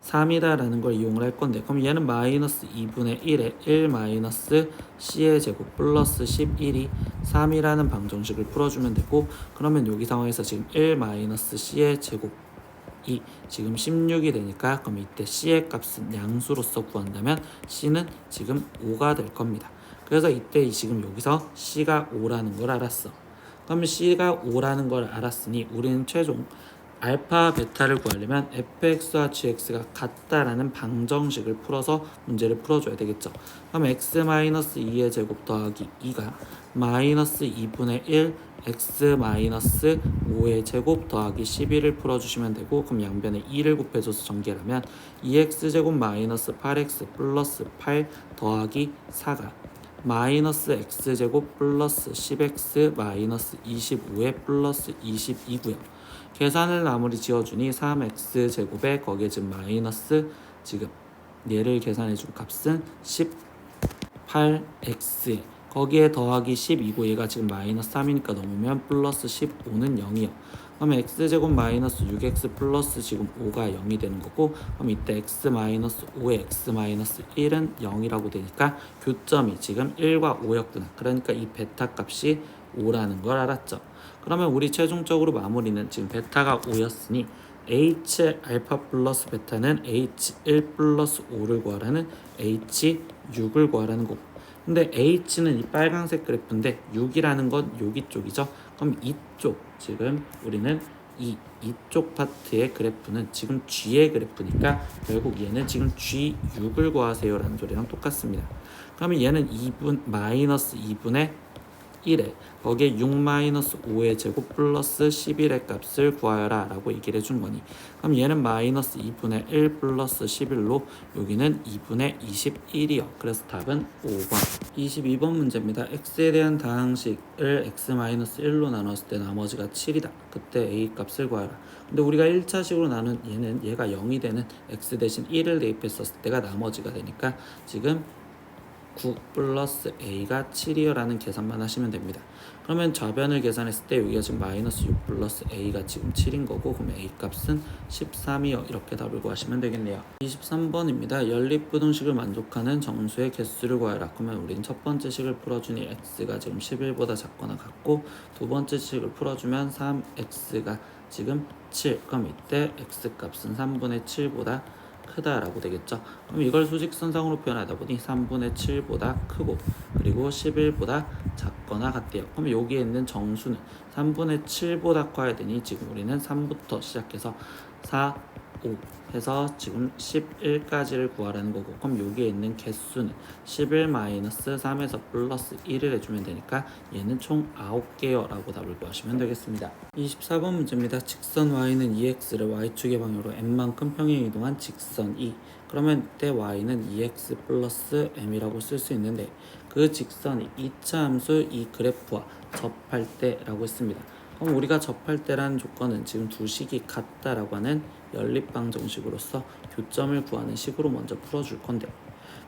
3이다 라는 걸 이용을 할 건데 그럼 얘는 마이너스 2분의 1에 1 마이너스 c의 제곱 플러스 11이 3이라는 방정식을 풀어주면 되고 그러면 여기 상황에서 지금 1 마이너스 c의 제곱이 지금 16이 되니까 그럼 이때 c의 값은 양수로서 구한다면 c는 지금 5가 될 겁니다. 그래서 이때 지금 여기서 c가 5라는 걸 알았어. 그러면 c가 5라는 걸 알았으니 우리는 최종 알파 베타를 구하려면 fx와 gx가 같다라는 방정식을 풀어서 문제를 풀어줘야 되겠죠. 그럼 x-2의 제곱 더하기 2가 마이너스 2분의 1 x 5의 제곱 더하기 11을 풀어주시면 되고 그럼 양변에 2를 곱해줘서 전개하면 2x제곱 마이너스 8x 플러스 8 더하기 4가 마이너스 x제곱 플러스 10x 마이너스 25에 플러스 22고요. 계산을 마무리 지어주니 3x제곱에 거기에 지금 마이너스 지금 얘를 계산해준 값은 18x 거기에 더하기 12고 얘가 지금 마이너스 3이니까 넘으면 플러스 15는 0이요. 그러면 x제곱 마이너스 6x 플러스 지금 5가 0이 되는 거고 그럼 이때 x 마이너스 5에 x 마이너스 1은 0이라고 되니까 교점이 지금 1과 5였구나. 그러니까 이 베타 값이 5라는 걸 알았죠. 그러면 우리 최종적으로 마무리는 지금 베타가 5였으니 h 알파 플러스 베타는 h1 플러스 5를 구하라는 h6을 구하라는 거고 근데 h는 이 빨간색 그래프인데 6이라는 건 여기 쪽이죠. 그럼 이쪽 지금 우리는 이쪽 파트의 그래프는 지금 g의 그래프니까 결국 얘는 지금 g6을 구하세요 라는 소리랑 똑같습니다. 그러면 얘는 2분 마이너스 2분의 1에 거기에 6-5의 제곱 플러스 11의 값을 구하여라 라고 얘기를 해준 거니 그럼 얘는 마이너스 2분의 1 플러스 11로 여기는 2분의 21이요. 그래서 답은 5번 22번 문제입니다. x에 대한 다항식을 x-1로 나눴을 때 나머지가 7이다. 그때 a 값을 구하라. 근데 우리가 1차식으로 나눈 얘는 얘가 0이 되는 x 대신 1을 대입했었을 때가 나머지가 되니까 지금 9 플러스 a가 7이요 라는 계산만 하시면 됩니다. 그러면 좌변을 계산했을 때 여기가 지금 마이너스 6 플러스 a가 지금 7인 거고 그럼 a 값은 13이요 이렇게 답을 구하시면 되겠네요. 23번입니다. 연립부등식을 만족하는 정수의 개수를 구하라. 그러면 우린 첫 번째 식을 풀어주니 x가 지금 11보다 작거나 같고 두 번째 식을 풀어주면 3x가 지금 7 그럼 이때 x 값은 3분의 7보다 크다라고 되겠죠. 그럼 이걸 수직선상으로 표현하다 보니 3분의 7보다 크고 그리고 11보다 작거나 같대요. 그럼 여기에 있는 정수는 3분의 7보다 커야 되니 지금 우리는 3부터 시작해서 4, 5 해서 지금 11까지를 구하라는 거고, 그럼 여기에 있는 개수는 11-3에서 플러스 1을 해주면 되니까 얘는 총 9개요 라고 답을 구하시면 되겠습니다. 24번 문제입니다. 직선 y는 2x를 y축의 방향으로 m만큼 평행 이동한 직선 E. 그러면 이때 y는 2x 플러스 m이라고 쓸 수 있는데, 그 직선이 2차 함수 이 그래프와 접할 때라고 했습니다. 그럼 우리가 접할 때라는 조건은 지금 두 식이 같다라고 하는 연립방 정식으로서 교점을 구하는 식으로 먼저 풀어줄 건데,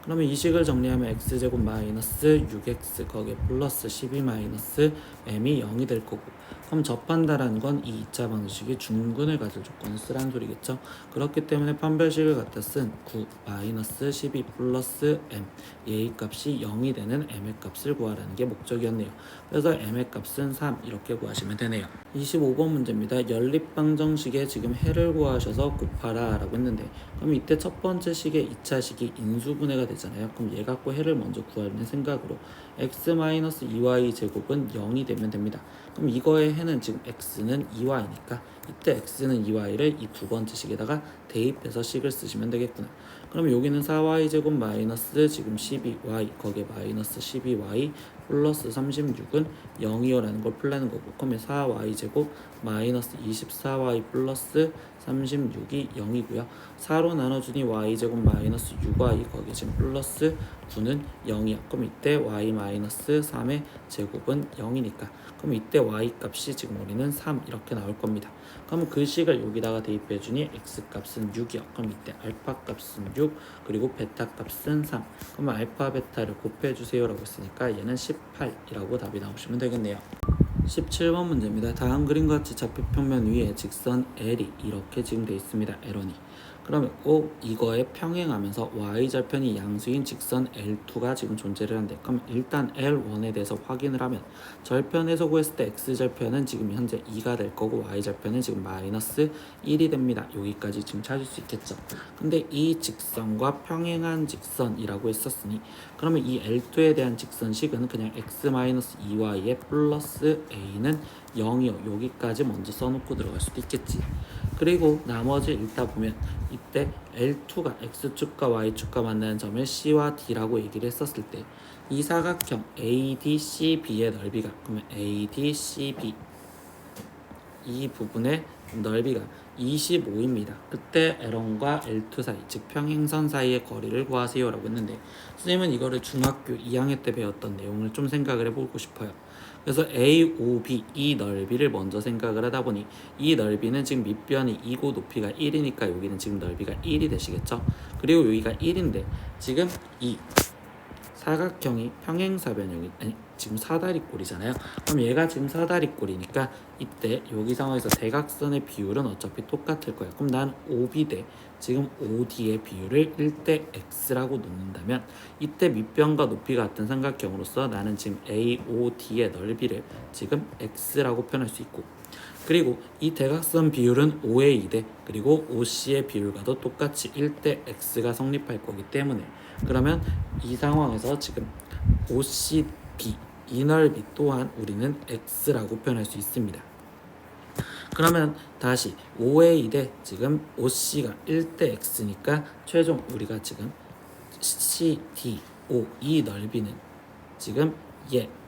그러면 이 식을 정리하면 x제곱 마이너스 6x 거기에 플러스 12 마이너스 m이 0이 될 거고, 그럼 접한다라는 건 이 2차 방정식이 중근을 가질 조건을 쓰라는 소리겠죠. 그렇기 때문에 판별식을 갖다 쓴 9 마이너스 12 플러스 m, a 값이 0이 되는 m의 값을 구하라는 게 목적이었네요. 그래서 m의 값은 3 이렇게 구하시면 되네요. 25번 문제입니다. 연립방정식에 지금 해를 구하셔서 곱하라 라고 했는데, 그럼 이때 첫 번째 식의 2차 식이 인수분해가 되잖아요. 그럼 얘 갖고 해를 먼저 구하는 생각으로 x-2y 제곱은 0이 되면 됩니다. 그럼 이거의 해는 지금 x는 2y니까 이때 x는 2y를 이 두 번째 식에다가 대입해서 식을 쓰시면 되겠구나. 그럼 여기는 4y 제곱 마이너스 지금 12y 거기에 마이너스 12y 플러스 36은 0이요라는 걸 풀라는 거고, 그러면 4y 제곱 마이너스 24y 플러스 36이 0이고요. 4로 나눠주니 y 제곱 마이너스 6y 거기에 지금 플러스 9는 0이야. 그럼 이때 y 마이너스 3의 제곱은 0이니까 그럼 이때 y 값이 지금 우리는 3 이렇게 나올 겁니다. 그럼 그 식을 여기다가 대입해주니 x 값은 6이요. 그럼 이때 알파 값은 6 그리고 베타 값은 3. 그러면 알파 베타를 곱해주세요 라고 했으니까 얘는 18이라고 답이 나오시면 되겠네요. 17번 문제입니다. 다음 그림과 같이 좌표평면 위에 직선 L이 이렇게 지금 되어 있습니다. L1이. 그러면 꼭 이거에 평행하면서 y절편이 양수인 직선 L2가 지금 존재를 한대. 그럼 일단 L1에 대해서 확인을 하면 절편에서 구했을 때 x절편은 지금 현재 2가 될 거고 y절편은 지금 마이너스 1이 됩니다. 여기까지 지금 찾을 수 있겠죠. 근데 이 직선과 평행한 직선이라고 했었으니 그러면 이 L2에 대한 직선식은 그냥 x-2y의 플러스 a는 0이요. 여기까지 먼저 써놓고 들어갈 수도 있겠지. 그리고 나머지 읽다 보면 이때 L2가 X축과 Y축과 만나는 점을 C와 D라고 얘기를 했었을 때 이 사각형 ADCB의 넓이가 그러면 ADCB 이 부분의 넓이가 25입니다. 그때 L1과 L2 사이 즉 평행선 사이의 거리를 구하세요 라고 했는데, 선생님은 이거를 중학교 2학년 때 배웠던 내용을 좀 생각을 해보고 싶어요. 그래서 AOB 이 넓이를 먼저 생각을 하다 보니 이 넓이는 지금 밑변이 2고 높이가 1이니까 여기는 지금 넓이가 1이 되시겠죠. 그리고 여기가 1인데 지금 이 사각형이 평행사변형이 아니 지금 사다리꼴이잖아요. 그럼 얘가 지금 사다리꼴이니까 이때 여기 상황에서 대각선의 비율은 어차피 똑같을 거예요. 그럼 난 OB 대 지금 OD의 비율을 1대 X라고 놓는다면 이때 밑변과 높이가 같은 삼각형으로서 나는 지금 AOD의 넓이를 지금 X라고 표현할 수 있고, 그리고 이 대각선 비율은 5의 2대 그리고 OC의 비율과도 똑같이 1대 X가 성립할 거기 때문에 그러면 이 상황에서 지금 OCB 이 넓이 또한 우리는 X라고 표현할 수 있습니다. 그러면 다시 5의 2대 지금 OC가 1대 X니까 최종 우리가 지금 CDO 이 넓이는 지금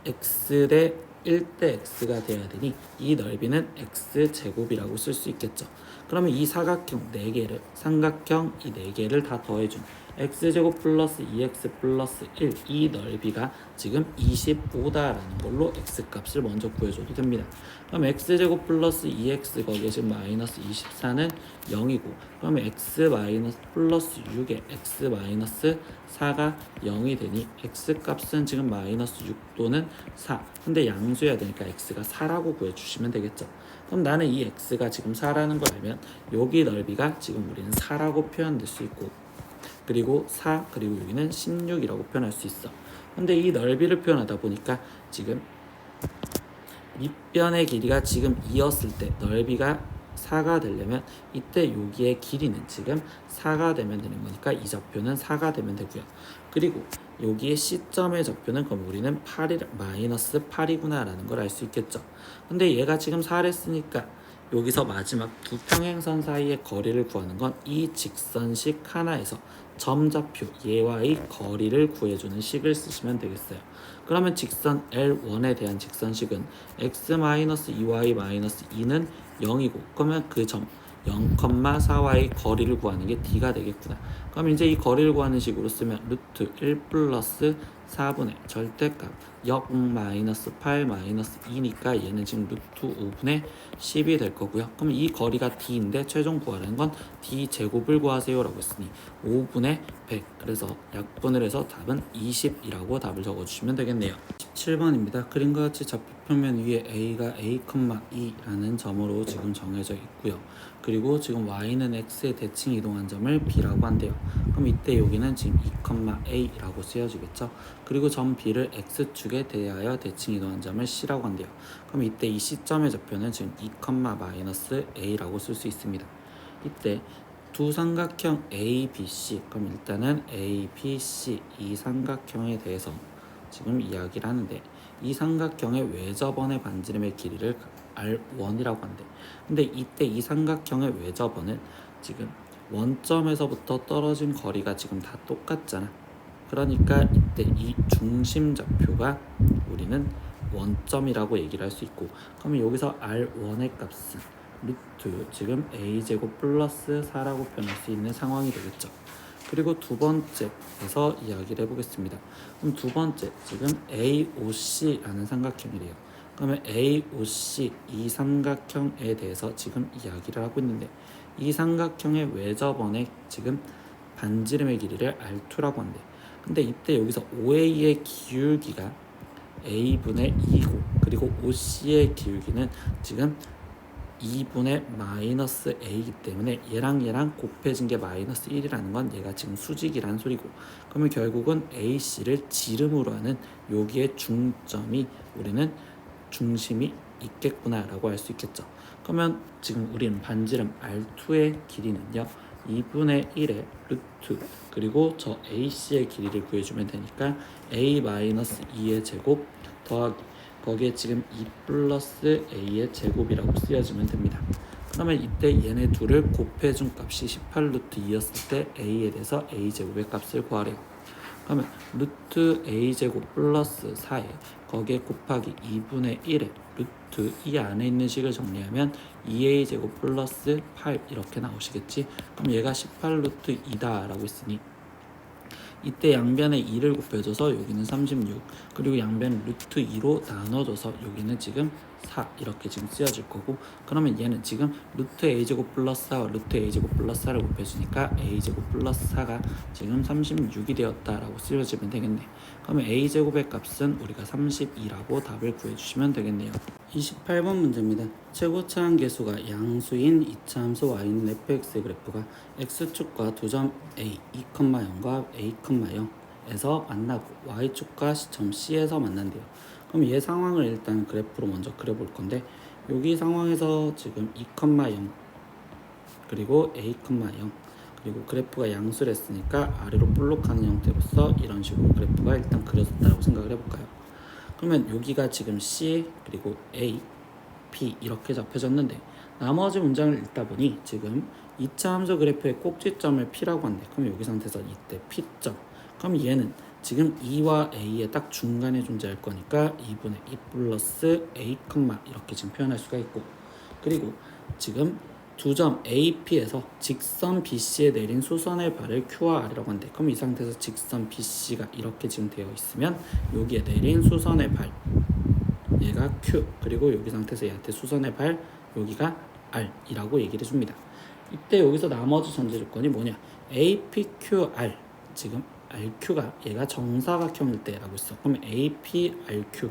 X 대 1대 X가 되어야 되니 이 넓이는 X제곱이라고 쓸 수 있겠죠. 그러면 이 사각형 4개를 삼각형 이 4개를 다 더해준 x제곱 플러스 2x 플러스 1 이 넓이가 지금 25다라는 걸로 x값을 먼저 구해줘도 됩니다. 그럼 x제곱 플러스 2x 거기에 지금 마이너스 24는 0이고 그러면 x 마이너스 플러스 6에 x 마이너스 4가 0이 되니 x값은 지금 마이너스 6 또는 4 근데 양수해야 되니까 x가 4라고 구해주시면 되겠죠. 그럼 나는 이 x가 지금 4라는 걸 알면 여기 넓이가 지금 우리는 4라고 표현될 수 있고 그리고 4 그리고 여기는 16이라고 표현할 수 있어. 근데 이 넓이를 표현하다 보니까 지금 밑변의 길이가 지금 2였을 때 넓이가 4가 되려면 이때 여기의 길이는 지금 4가 되면 되는 거니까 이 좌표는 4가 되면 되고요. 그리고 여기에 C점의 좌표는 그럼 우리는 8이 마이너스 8이구나 라는 걸 알 수 있겠죠. 근데 얘가 지금 4를 했으니까 여기서 마지막 두 평행선 사이의 거리를 구하는 건 이 직선식 하나에서 점좌표 얘와의 거리를 구해주는 식을 쓰시면 되겠어요. 그러면 직선 L1에 대한 직선식은 x-2y-2는 0이고 그러면 그 점 0,4와의 거리를 구하는 게 d가 되겠구나. 그럼 이제 이 거리를 구하는 식으로 쓰면 루트 1 플러스 4분의 절대값 역 마이너스 8 마이너스 2니까 얘는 지금 루트 5분의 10이 될 거고요. 그럼 이 거리가 d인데 최종 구하라는 건 d 제곱을 구하세요 라고 했으니 5분의 100 그래서 약분을 해서 답은 20이라고 답을 적어주시면 되겠네요. 17번입니다. 그림과 같이 좌표평면 위에 a가 a,2라는 점으로 지금 정해져 있고요. 그리고 지금 y는 x의 대칭 이동한 점을 b라고 한대요. 그럼 이때 여기는 지금 2,a라고 쓰여지겠죠. 그리고 점 b를 x축에 대하여 대칭 이동한 점을 c라고 한대요. 그럼 이때 이 C점의 좌표는 지금 2,-a라고 쓸 수 있습니다. 이때 두 삼각형 ABC 그럼 일단은 ABC 이 삼각형에 대해서 지금 이야기를 하는데 이 삼각형의 외접원의 반지름의 길이를 R1이라고 한대. 근데 이때 이 삼각형의 외접원은 지금 원점에서부터 떨어진 거리가 지금 다 똑같잖아. 그러니까 이때 이 중심 좌표가 우리는 원점이라고 얘기를 할 수 있고 그러면 여기서 R1의 값은 루트 지금 a제곱 플러스 4라고 표현할 수 있는 상황이 되겠죠. 그리고 두 번째에서 이야기를 해보겠습니다. 그럼 두 번째 지금 AOC라는 삼각형이래요. 그러면 AOC 이 삼각형에 대해서 지금 이야기를 하고 있는데 이 삼각형의 외접원의 지금 반지름의 길이를 R2라고 한대. 근데 이때 여기서 OA의 기울기가 A분의 2고 그리고 OC의 기울기는 지금 2분의 마이너스 a이기 때문에 얘랑 곱해진 게 마이너스 1이라는 건 얘가 지금 수직이란 소리고 그러면 결국은 AC를 지름으로 하는 여기에 중점이 우리는 중심이 있겠구나 라고 할 수 있겠죠. 그러면 지금 우리는 반지름 R2의 길이는요 2분의 1의 루트 그리고 저 AC의 길이를 구해주면 되니까 A-2의 제곱 더하기 거기에 지금 2 플러스 a의 제곱이라고 쓰여지면 됩니다. 그러면 이때 얘네 둘을 곱해준 값이 18루트 2였을 때 a에 대해서 a제곱의 값을 구하래요. 그러면 루트 a제곱 플러스 4에 거기에 곱하기 2분의 1에 루트 이 안에 있는 식을 정리하면 2a제곱 플러스 8 이렇게 나오시겠지. 그럼 얘가 18루트 2다 라고 했으니 이때 양변에 2를 곱해줘서 여기는 36 그리고 양변 루트 2로 나눠줘서 여기는 지금 4 이렇게 지금 쓰여질 거고 그러면 얘는 지금 루트 a제곱 플러스 4와 루트 a제곱 플러스 4를 곱해주니까 a제곱 플러스 4가 지금 36이 되었다라고 쓰여지면 되겠네. 그러면 a제곱의 값은 우리가 32라고 답을 구해주시면 되겠네요. 28번 문제입니다. 최고차항 계수가 양수인 이차함수 y는 fx의 그래프가 x축과 두 점 a, 2,0과 a,0에서 만나고 y축과 시점 c에서 만난대요. 그럼 얘 상황을 일단 그래프로 먼저 그려볼 건데 여기 상황에서 지금 2,0 그리고 a,0 그리고 그래프가 양수를 했으니까 아래로 볼록하는 형태로서 이런 식으로 그래프가 일단 그려졌다고 생각을 해볼까요? 그러면 여기가 지금 C 그리고 A, P 이렇게 잡혀졌는데 나머지 문장을 읽다 보니 지금 2차 함수 그래프의 꼭지점을 P라고 한대. 그럼 여기 상태에서 이때 P점 그럼 얘는 지금 2와 A의 딱 중간에 존재할 거니까 2분의 2 플러스 A, 이렇게 지금 표현할 수가 있고 그리고 지금 두 점 AP에서 직선 BC에 내린 수선의 발을 Q와 R이라고 한대. 그럼 이 상태에서 직선 BC가 이렇게 지금 되어 있으면 여기에 내린 수선의 발 얘가 Q 그리고 여기 상태에서 얘한테 수선의 발 여기가 R이라고 얘기를 해줍니다. 이때 여기서 나머지 전제 조건이 뭐냐 APQR 지금 RQ가 얘가 정사각형일 때라고 했어. 그럼 APRQ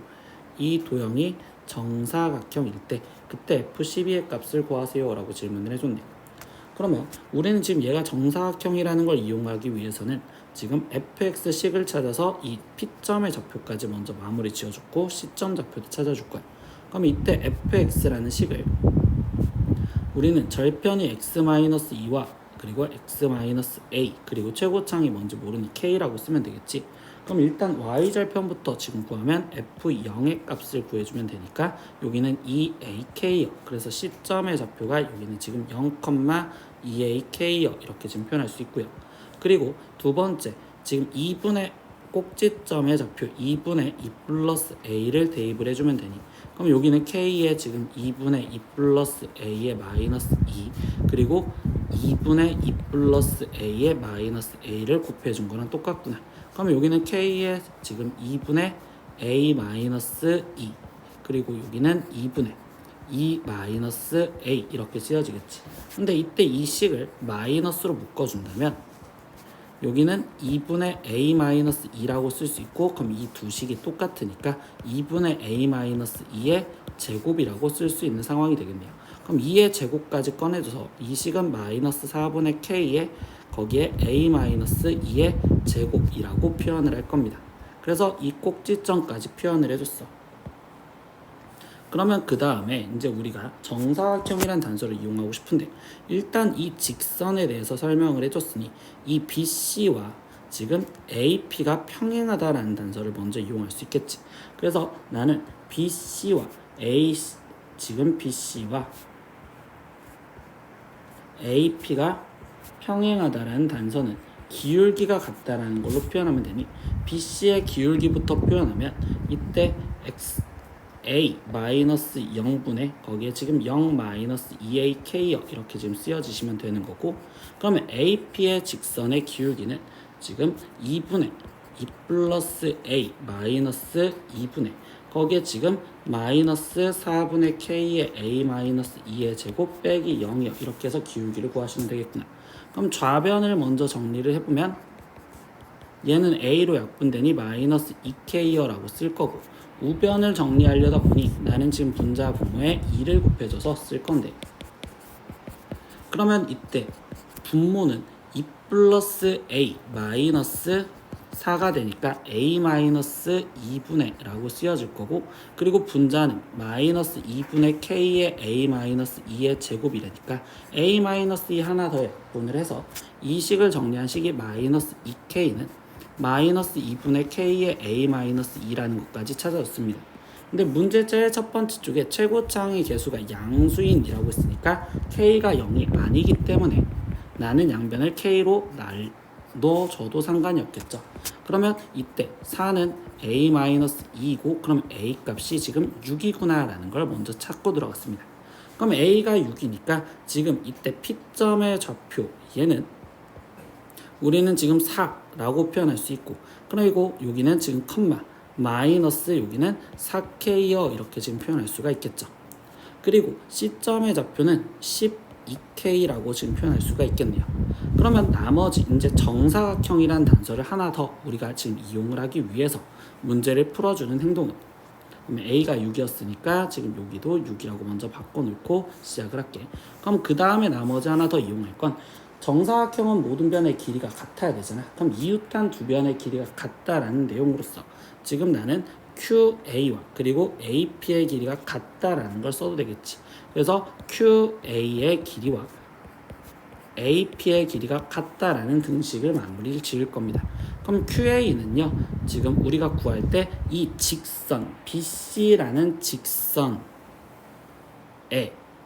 이 도형이 정사각형일 때 그때 F12의 값을 구하세요 라고 질문을 해줬네. 그러면 우리는 지금 얘가 정사각형이라는 걸 이용하기 위해서는 지금 fx식을 찾아서 이 P점의 좌표까지 먼저 마무리 지어줬고 C점 좌표도 찾아줄 거야. 그럼 이때 fx라는 식을 우리는 절편이 x-2와 그리고 x-a 그리고 최고차항이 뭔지 모르니 k라고 쓰면 되겠지. 그럼 일단 y절편부터 지금 구하면 f0의 값을 구해주면 되니까 여기는 2ak요. 그래서 시점의 좌표가 여기는 지금 0,2ak요. 이렇게 지금 표현할 수 있고요. 그리고 두 번째, 지금 2분의 꼭지점의 좌표 2분의 2 플러스 a를 대입을 해주면 되니, 그럼 여기는 k에 지금 2분의 2 플러스 a의 마이너스 2, 그리고 2분의 2 플러스 a의 마이너스 a를 곱해준 거랑 똑같구나. 그럼 여기는 k에 지금 2분의 a 마이너스 2, 그리고 여기는 2분의 2 마이너스 a 이렇게 쓰여지겠지. 근데 이때 이 식을 마이너스로 묶어준다면 여기는 2분의 a-2라고 쓸 수 있고, 그럼 이 두 식이 똑같으니까 2분의 a-2의 제곱이라고 쓸 수 있는 상황이 되겠네요. 그럼 2의 제곱까지 꺼내줘서 이 식은 마이너스 4분의 k에 거기에 a-2의 제곱이라고 표현을 할 겁니다. 그래서 이 꼭지점까지 표현을 해줬어. 그러면 그 다음에 이제 우리가 정사각형이란 단서를 이용하고 싶은데, 일단 이 직선에 대해서 설명을 해줬으니 이 BC와 지금 AP가 평행하다라는 단서를 먼저 이용할 수 있겠지. 그래서 나는 BC와 지금 BC와 AP가 평행하다라는 단서는 기울기가 같다라는 걸로 표현하면 되니, BC의 기울기부터 표현하면 이때 a-0분의 거기에 지금 0-2ak요 이렇게 지금 쓰여지시면 되는 거고, 그러면 AP의 직선의 기울기는 지금 2분의 2 플러스 a 마이너스 2분의 거기에 지금 마이너스 4분의 k의 a-2의 제곱 빼기 0이요. 이렇게 해서 기울기를 구하시면 되겠구나. 그럼 좌변을 먼저 정리를 해보면 얘는 a로 약분되니 마이너스 2k요 라고 쓸 거고, 우변을 정리하려다 보니 나는 지금 분자 분모에 2를 곱해줘서 쓸 건데, 그러면 이때 분모는 2 플러스 a 마이너스 4가 되니까 a 마이너스 2분의 라고 쓰여질 거고, 그리고 분자는 마이너스 2분의 k의 a 마이너스 2의 제곱이라니까 a 마이너스 2 하나 더 약분을 해서 이 식을 정리한 식이 마이너스 2k는 마이너스 2분의 k의 a-2라는 것까지 찾아줬습니다. 근데 문제 제일 첫 번째 쪽에 최고차항의 개수가 양수인이라고 했으니까 k가 0이 아니기 때문에 나는 양변을 k로 넣어줘도 상관이 없겠죠. 그러면 이때 4는 a-2이고 그럼 a 값이 지금 6이구나 라는 걸 먼저 찾고 들어갔습니다. 그럼 a가 6이니까 지금 이때 P점의 좌표 얘는 우리는 지금 4라고 표현할 수 있고, 그리고 여기는 지금 컴마 마이너스 여기는 4k요 이렇게 지금 표현할 수가 있겠죠. 그리고 C점의 좌표는 12k라고 지금 표현할 수가 있겠네요. 그러면 나머지 이제 정사각형이란 단서를 하나 더 우리가 지금 이용을 하기 위해서 문제를 풀어주는 행동은, 그러면 A가 6이었으니까 지금 여기도 6이라고 먼저 바꿔놓고 시작을 할게. 그럼 그 다음에 나머지 하나 더 이용할 건, 정사각형은 모든 변의 길이가 같아야 되잖아. 그럼 이웃한 두 변의 길이가 같다라는 내용으로서 지금 나는 QA와 그리고 AP의 길이가 같다라는 걸 써도 되겠지. 그래서 QA의 길이와 AP의 길이가 같다라는 등식을 마무리를 지을 겁니다. 그럼 QA는요, 지금 우리가 구할 때 이 직선 BC라는 직선에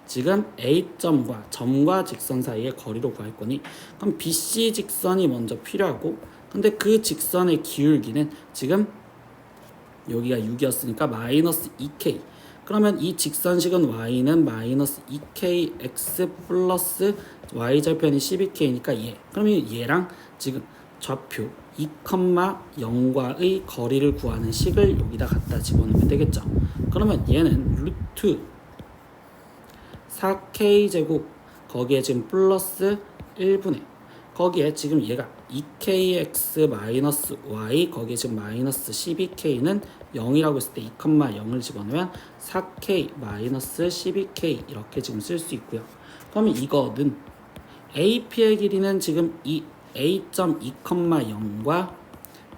지금 A점과 점과 직선 사이의 거리로 구할 거니, 그럼 BC 직선이 먼저 필요하고, 근데 그 직선의 기울기는 지금 여기가 6이었으니까 마이너스 2k. 그러면 이 직선식은 y는 마이너스 2kx 플러스 y절편이 12k니까 얘. 그러면 얘랑 지금 좌표 2,0과의 거리를 구하는 식을 여기다 갖다 집어넣으면 되겠죠. 그러면 얘는 루트 4k제곱 거기에 지금 플러스 1분의 거기에 지금 얘가 2kx 마이너스 y 거기에 지금 마이너스 12k는 0이라고 했을 때 2,0을 집어넣으면 4k 마이너스 12k 이렇게 지금 쓸 수 있고요. 그러면 이거는 AP의 길이는 지금 이 A.2, 0과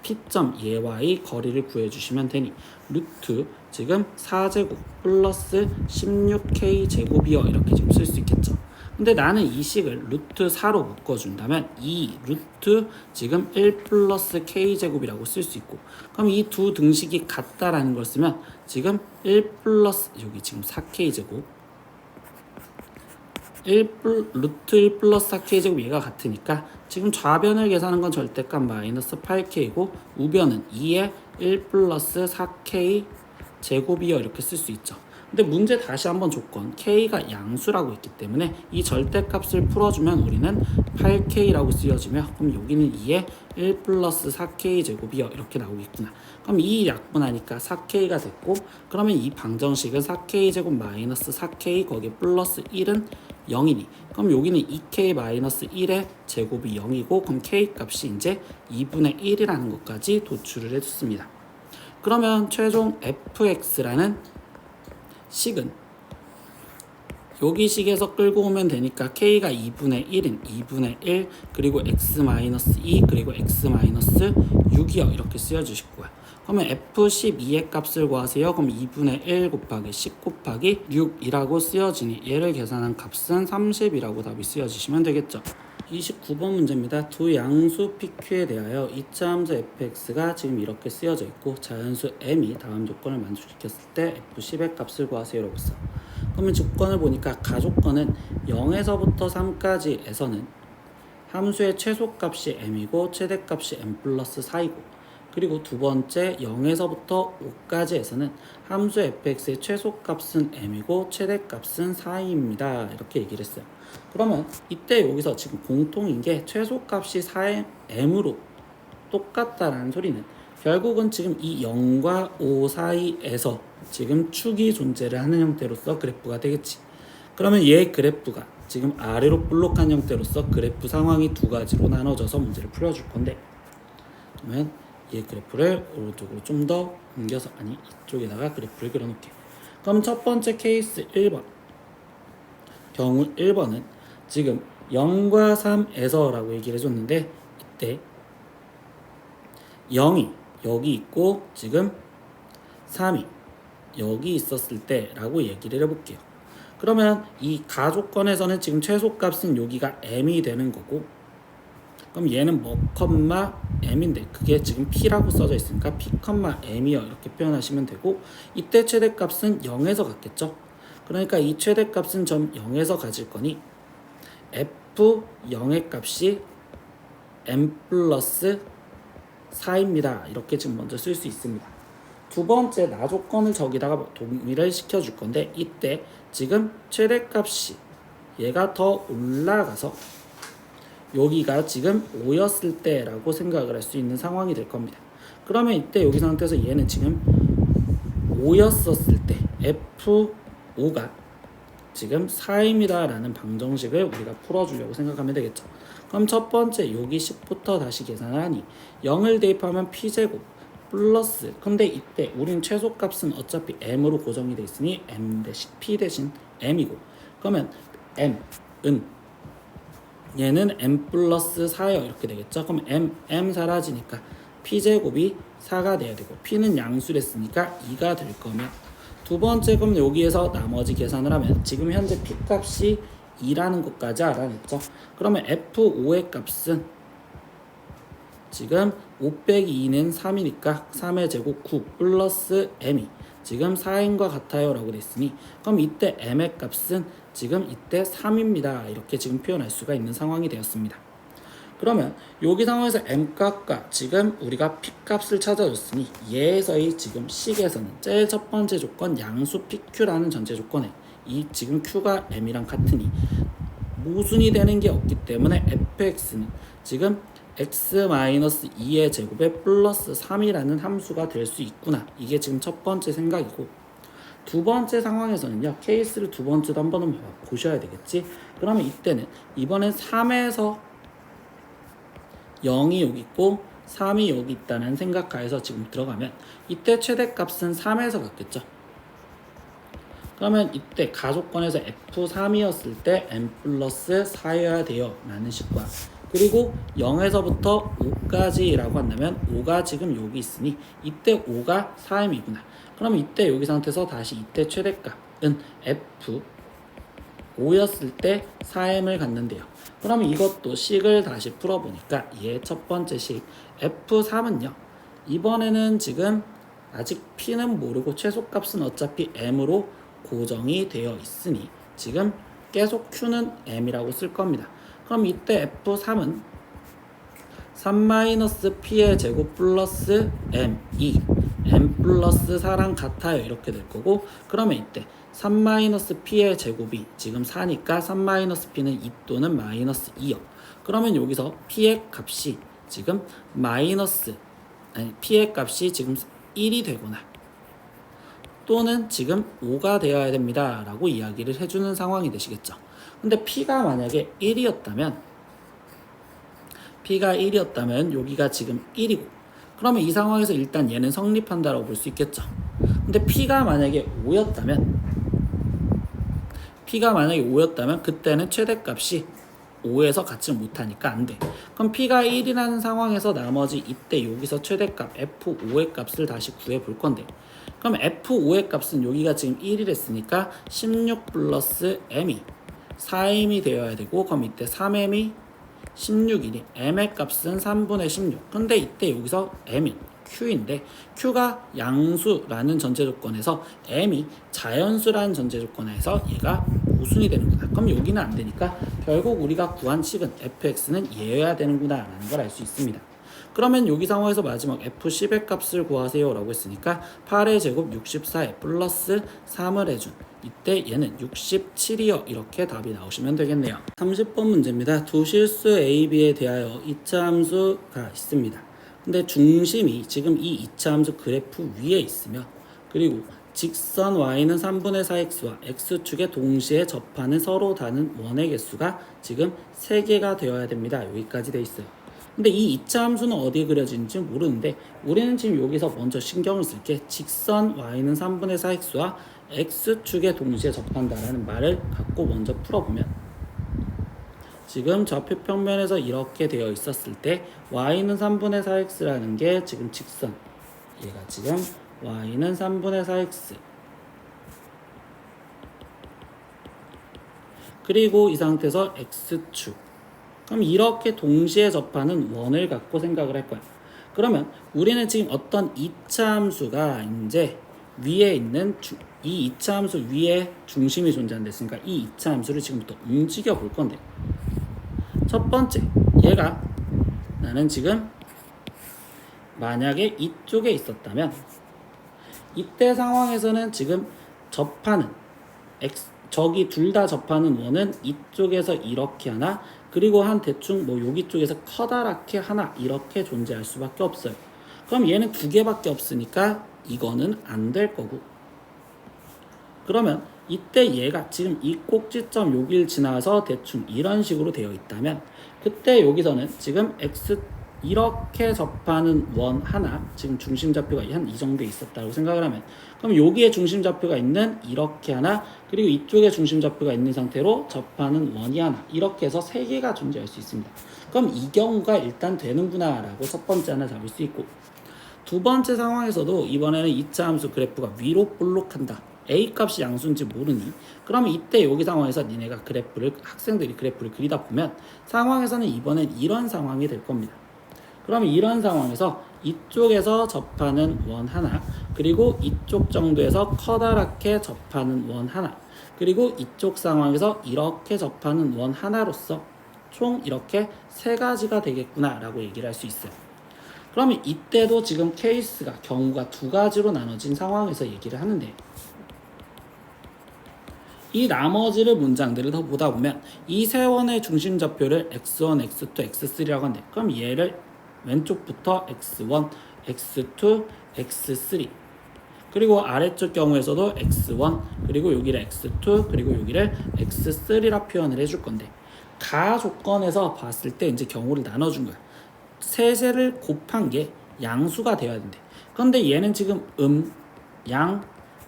P점 얘와의 거리를 구해주시면 되니 루트 지금 4제곱 플러스 16k 제곱이요 이렇게 지금 쓸 수 있겠죠. 근데 나는 이 식을 루트 4로 묶어준다면 이 루트 지금 1 플러스 k제곱이라고 쓸 수 있고, 그럼 이 두 등식이 같다라는 걸 쓰면 지금 1 플러스 여기 지금 4k제곱 루트 1 플러스 4k제곱 얘가 같으니까 지금 좌변을 계산한 건 절대값 마이너스 8k이고 우변은 2의 1 플러스 4k 제곱이요 이렇게 쓸 수 있죠. 근데 문제 다시 한번 조건 k가 양수라고 있기 때문에 이 절대값을 풀어주면 우리는 8k라고 쓰여지며, 그럼 여기는 2의 1 플러스 4k 제곱이요 이렇게 나오겠구나. 그럼 이 약분하니까 4k가 됐고, 그러면 이 방정식은 4k 제곱 마이너스 4k 거기에 플러스 1은 0이니 그럼 여기는 2k 마이너스 1의 제곱이 0이고, 그럼 k 값이 이제 2분의 1이라는 것까지 도출을 해줬습니다. 그러면 최종 fx라는 식은 여기 식에서 끌고 오면 되니까 k가 2분의 1인 2분의 1 그리고 x-2 그리고 x-6이요 이렇게 쓰여주시고요. 그러면 f12의 값을 구하세요. 그럼 2분의 1 곱하기 10 곱하기 6이라고 쓰여지니 얘를 계산한 값은 30이라고 답이 쓰여지시면 되겠죠. 29번 문제입니다. 두 양수 PQ에 대하여 이차 함수 fx가 지금 이렇게 쓰여져 있고 자연수 m이 다음 조건을 만족시켰을 때 f10의 값을 구하세요 라고 했어. 그러면 조건을 보니까 가조건은 0에서부터 3까지에서는 함수의 최소값이 m이고 최대값이 m 플러스 4이고, 그리고 두 번째 0에서부터 5까지에서는 함수 fx의 최소값은 m이고 최대값은 4입니다 이렇게 얘기를 했어요. 그러면 이때 여기서 지금 공통인 게 최소값이 4의 m으로 똑같다라는 소리는 결국은 지금 이 0과 5 사이에서 지금 축이 존재를 하는 형태로서 그래프가 되겠지. 그러면 얘 그래프가 지금 아래로 볼록한 형태로서 그래프 상황이 두 가지로 나눠져서 문제를 풀어줄 건데, 그러면 얘 그래프를 오른쪽으로 좀 더 옮겨서 이쪽에다가 그래프를 그려놓게. 그럼 첫 번째 케이스 1번 경우 1번은 지금 0과 3에서 라고 얘기를 해줬는데 이때 0이 여기 있고 지금 3이 여기 있었을 때 라고 얘기를 해볼게요. 그러면 이 가조건에서는 지금 최소값은 여기가 m이 되는 거고, 그럼 얘는 뭐 컴마 m인데 그게 지금 p라고 써져 있으니까 p 컴마 m이요 이렇게 표현하시면 되고, 이때 최대값은 0에서 갔겠죠. 그러니까 이 최대값은 점 0에서 가질 거니 f0의 값이 m 플러스 4입니다 이렇게 지금 먼저 쓸 수 있습니다. 두 번째 나조건을 저기다가 동일을 시켜줄 건데 이때 지금 최대값이 얘가 더 올라가서 여기가 지금 5였을 때라고 생각을 할 수 있는 상황이 될 겁니다. 그러면 이때 여기 상태에서 얘는 지금 5였었을 때 f5가 지금 4입니다 라는 방정식을 우리가 풀어주려고 생각하면 되겠죠. 그럼 첫 번째 여기 10부터 다시 계산을 하니 0을 대입하면 p제곱 플러스, 근데 이때 우린 최소값은 어차피 m으로 고정이 돼 있으니 m 대신 p 대신 m이고, 그러면 m은 얘는 m 플러스 4요 이렇게 되겠죠. 그럼 m 사라지니까 p제곱이 4가 돼야 되고 p는 양수랬으니까 2가 될 거면, 두 번째 그럼 여기에서 나머지 계산을 하면 지금 현재 p 값이 2라는 것까지 알아냈죠. 그러면 f5의 값은 지금 5 빼기 2는 3이니까 3의 제곱 9 플러스 m이 지금 4인과 같아요 라고 됐으니, 그럼 이때 m의 값은 지금 이때 3입니다 이렇게 지금 표현할 수가 있는 상황이 되었습니다. 그러면 여기 상황에서 m값과 지금 우리가 p값을 찾아줬으니 얘에서의 지금 식에서는 제일 첫 번째 조건 양수 pq라는 전제 조건에 이 지금 q가 m이랑 같으니 모순이 되는 게 없기 때문에 fx는 지금 x-2의 제곱에 플러스 3이라는 함수가 될 수 있구나. 이게 지금 첫 번째 생각이고, 두 번째 상황에서는요 케이스를 두 번째도 한 번은 보셔야 되겠지. 그러면 이때는 이번엔 3에서 0이 여기 있고 3이 여기 있다는 생각하에서 지금 들어가면 이때 최대값은 3에서 갔겠죠. 그러면 이때 가조건에서 f3이었을 때 m 플러스 4여야 돼요 라는 식과, 그리고 0에서부터 5까지라고 한다면 5가 지금 여기 있으니 이때 5가 4m이구나. 그럼 이때 여기 상태에서 다시 이때 최대값은 5였을 때 4m을 갖는데요. 그러면 이것도 식을 다시 풀어보니까 얘 첫 번째 식 F3은요. 이번에는 지금 아직 P는 모르고 최소값은 어차피 M으로 고정이 되어 있으니 지금 계속 Q는 M이라고 쓸 겁니다. 그럼 이때 F3은 3-P의 제곱 플러스 M2 M 플러스 4랑 같아요. 이렇게 될 거고 그러면 이때 3-P의 제곱이 지금 4니까 3-P는 2 또는 마이너스 2요. 그러면 여기서 P의 값이 지금 P의 값이 지금 1이 되거나 또는 지금 5가 되어야 됩니다 라고 이야기를 해주는 상황이 되시겠죠. 근데 P가 만약에 1이었다면 여기가 지금 1이고 그러면 이 상황에서 일단 얘는 성립한다라고 볼 수 있겠죠. 근데 P가 만약에 5였다면 그때는 최대값이 5에서 같지 못하니까 안 돼. 그럼 P가 1이라는 상황에서 나머지 이때 여기서 최대값 F5의 값을 다시 구해 볼 건데 그럼 F5의 값은 여기가 지금 1이랬으니까 16 플러스 M이 4M이 되어야 되고 그럼 이때 3M이 16이니 M의 값은 3분의 16. 근데 이때 여기서 M이 Q인데 Q가 양수라는 전제조건에서 M이 자연수라는 전제조건에서 얘가 모순이 되는구나. 그럼 여기는 안 되니까 결국 우리가 구한 식은 fx는 얘여야 되는구나 라는 걸 알 수 있습니다. 그러면 여기 상황에서 마지막 f10의 값을 구하세요 라고 했으니까 8의 제곱 64에 플러스 3을 해준 이때 얘는 67이요. 이렇게 답이 나오시면 되겠네요. 30번 문제입니다. 두 실수 A, B에 대하여 이차함수가 있습니다. 근데 중심이 지금 이 이차함수 그래프 위에 있으며 그리고 직선 y는 3분의 4x와 x축에 동시에 접하는 서로 다른 원의 개수가 지금 3개가 되어야 됩니다. 여기까지 돼 있어요. 근데 이 이차함수는 어디에 그려지는지 모르는데 우리는 지금 여기서 먼저 신경을 쓸게 직선 y는 3분의 4x와 x축에 동시에 접한다라는 말을 갖고 먼저 풀어보면 지금 좌표 평면에서 이렇게 되어 있었을 때 y는 3분의 4x라는 게 지금 직선 얘가 지금 y는 3분의 4x 그리고 이 상태에서 x축 그럼 이렇게 동시에 접하는 원을 갖고 생각을 할 거야. 그러면 우리는 지금 어떤 이차함수가 이제 위에 있는 이 이차함수 위에 중심이 존재한댔으니까 이 이차함수를 지금부터 움직여 볼 건데 첫 번째 얘가 나는 지금 만약에 이쪽에 있었다면 이때 상황에서는 지금 접하는 저기 둘 다 접하는 원은 이쪽에서 이렇게 하나 그리고 한 대충 뭐 여기 쪽에서 커다랗게 하나 이렇게 존재할 수밖에 없어요. 그럼 얘는 두 개밖에 없으니까 이거는 안 될 거고 그러면 이때 얘가 지금 이 꼭지점 여길 지나서 대충 이런 식으로 되어 있다면 그때 여기서는 지금 x 이렇게 접하는 원 하나 지금 중심좌표가 한 이 정도에 있었다고 생각을 하면 그럼 여기에 중심좌표가 있는 이렇게 하나 그리고 이쪽에 중심좌표가 있는 상태로 접하는 원이 하나 이렇게 해서 3개가 존재할 수 있습니다. 그럼 이 경우가 일단 되는구나 라고 첫 번째 하나 잡을 수 있고 두 번째 상황에서도 이번에는 이차함수 그래프가 위로 볼록한다. A 값이 양수인지 모르니 그러면 이때 여기 상황에서 니네가 학생들이 그래프를 그리다 보면 상황에서는 이번엔 이런 상황이 될 겁니다. 그러면 이런 상황에서 이쪽에서 접하는 원 하나 그리고 이쪽 정도에서 커다랗게 접하는 원 하나 그리고 이쪽 상황에서 이렇게 접하는 원 하나로서 총 이렇게 3가지가 되겠구나 라고 얘기를 할 수 있어요. 그러면 이때도 지금 경우가 2가지로 나눠진 상황에서 얘기를 하는데 이 나머지를 문장들을 더 보다 보면 이 세 원의 중심좌표를 x1, x2, x3라고 하는데 그럼 얘를 왼쪽부터 x1, x2, x3 그리고 아래쪽 경우에서도 x1 그리고 여기를 x2 그리고 여기를 x3라 표현을 해줄 건데 가 조건에서 봤을 때 이제 경우를 나눠준 거야. 세세를 곱한 게 양수가 되어야 된대. 그런데 얘는 지금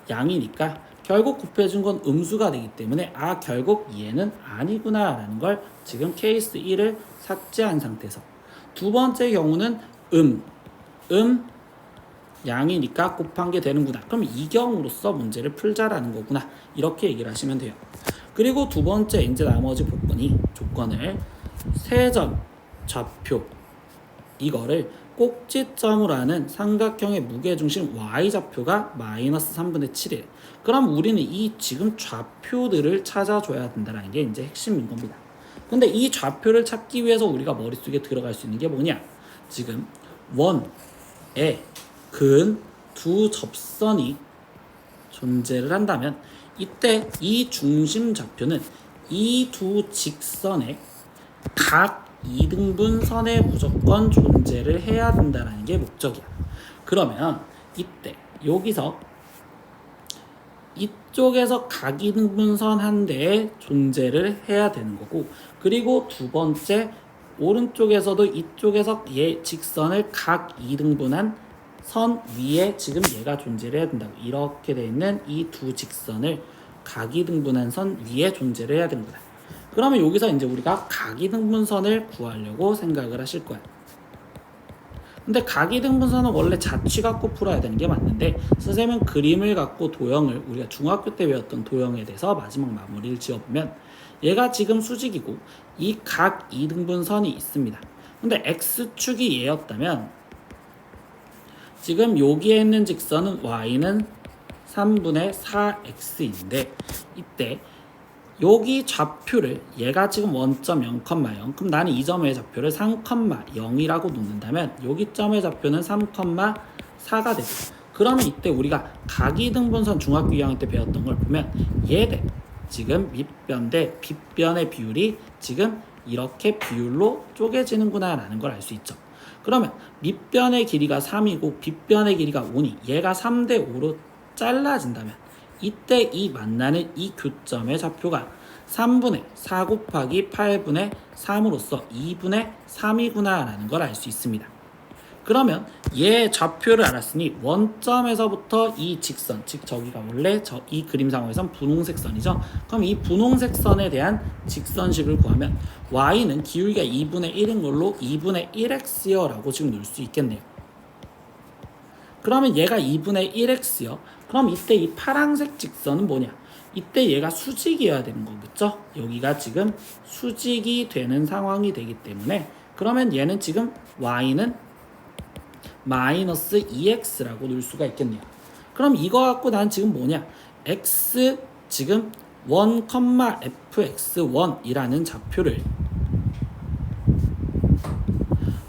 양이니까 결국 곱해준 건 음수가 되기 때문에 결국 얘는 아니구나 라는 걸 지금 케이스 1을 삭제한 상태에서 두 번째 경우는 양이니까 곱한 게 되는구나. 그럼 이 경우로서 문제를 풀자라는 거구나. 이렇게 얘기를 하시면 돼요. 그리고 두 번째 이제 나머지 조건을 세점 좌표 이거를 꼭지점으로 하는 삼각형의 무게중심 y좌표가 마이너스 3분의 7이에요. 그럼 우리는 이 지금 좌표들을 찾아줘야 된다는 게 이제 핵심인 겁니다. 근데 이 좌표를 찾기 위해서 우리가 머릿속에 들어갈 수 있는 게 뭐냐? 지금 원에 근 두 접선이 존재를 한다면 이때 이 중심 좌표는 이 두 직선의 각 2등분선에 무조건 존재를 해야 된다는 게 목적이야. 그러면 이때 여기서 이쪽에서 각 2등분선 한 대에 존재를 해야 되는 거고, 그리고 두 번째 오른쪽에서도 이쪽에서 얘 직선을 각 2등분한 선 위에 지금 얘가 존재를 해야 된다고. 이렇게 돼 있는 이 두 직선을 각 2등분한 선 위에 존재를 해야 되는 거다. 그러면 여기서 이제 우리가 각이등분선을 구하려고 생각을 하실 거야. 근데 각이등분선은 원래 자취 갖고 풀어야 되는 게 맞는데, 선생님은 그림을 갖고 도형을, 우리가 중학교 때 배웠던 도형에 대해서 마지막 마무리를 지어보면 얘가 지금 수직이고 이 각이등분선이 있습니다. 근데 x축이 얘였다면 지금 여기에 있는 직선은 y는 3분의 4x인데, 이때 여기 좌표를 얘가 지금 1.0,0 그럼 나는 이 점의 좌표를 3,0이라고 놓는다면 여기 점의 좌표는 3,4가 되고, 그러면 이때 우리가 각이등분선 중학교 2학년 때 배웠던 걸 보면 얘들 지금 밑변 대 빗변의 비율이 지금 이렇게 비율로 쪼개지는구나 라는 걸 알 수 있죠. 그러면 밑변의 길이가 3이고 빗변의 길이가 5니 얘가 3대 5로 잘라진다면 이때 이 만나는 이 교점의 좌표가 3분의 4 곱하기 8분의 3으로서 2분의 3이구나 라는 걸 알 수 있습니다. 그러면 얘 좌표를 알았으니 원점에서부터 이 직선, 즉 저기가 원래 이 그림 상황에선 분홍색 선이죠. 그럼 이 분홍색 선에 대한 직선식을 구하면 y는 기울기가 2분의 1인 걸로 2분의 1x요 라고 지금 넣을 수 있겠네요. 그러면 얘가 2분의 1x요. 그럼 이때 이 파란색 직선은 뭐냐? 이때 얘가 수직이어야 되는 거겠죠? 여기가 지금 수직이 되는 상황이 되기 때문에, 그러면 얘는 지금 y는 마이너스 2x라고 넣을 수가 있겠네요. 그럼 이거 갖고 난 지금 뭐냐? x 지금 1,fx1이라는 좌표를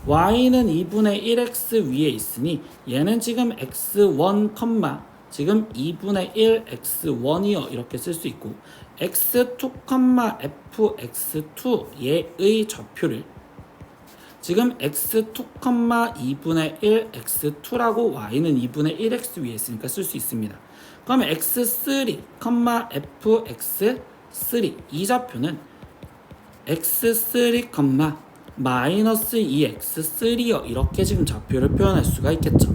y는 2분의 1x 위에 있으니 얘는 지금 x1, 지금 2분의 1x1이요 이렇게 쓸 수 있고, x2, fx2 얘의 좌표를 지금 x2, 2분의 1x2라고 y는 2분의 1x 위에 있으니까 쓸 수 있습니다. 그러면 x3, fx3 이 좌표는 x3, 마이너스 2x3요 이렇게 지금 좌표를 표현할 수가 있겠죠.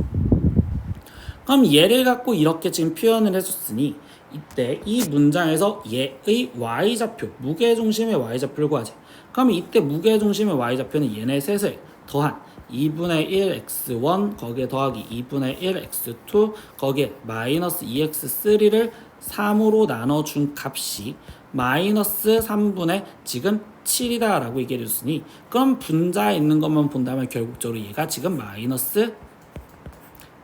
그럼 얘를 갖고 이렇게 지금 표현을 해줬으니 이때 이 문장에서 얘의 y좌표, 무게중심의 y좌표를 구하지. 그럼 이때 무게중심의 y좌표는 얘네 셋을 더한 2분의 1x1 거기에 더하기 2분의 1x2 거기에 마이너스 2x3를 3으로 나눠준 값이 마이너스 3분의 지금 7이다 라고 얘기해 줬으니, 그럼 분자에 있는 것만 본다면 결국적으로 얘가 지금 마이너스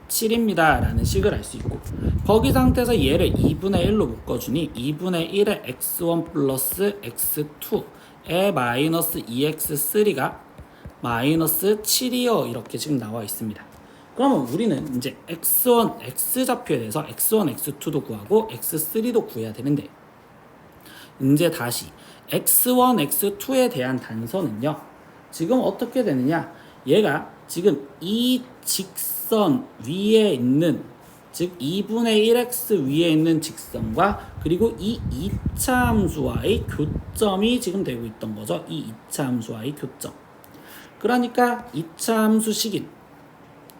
7입니다 라는 식을 알 수 있고, 거기 상태에서 얘를 2분의 1로 묶어주니 2분의 1의 x1 플러스 x2의 마이너스 2x3가 마이너스 7이요 이렇게 지금 나와 있습니다. 그러면 우리는 이제 x1, x좌표에 대해서 x1, x2도 구하고 x3도 구해야 되는데, 이제 다시 x1, x2에 대한 단서는요 지금 어떻게 되느냐, 얘가 지금 이 직선 위에 있는, 즉 2분의 1x 위에 있는 직선과 그리고 이 2차 함수와의 교점이 지금 되고 있던 거죠. 이 2차 함수와의 교점. 그러니까 2차 함수식인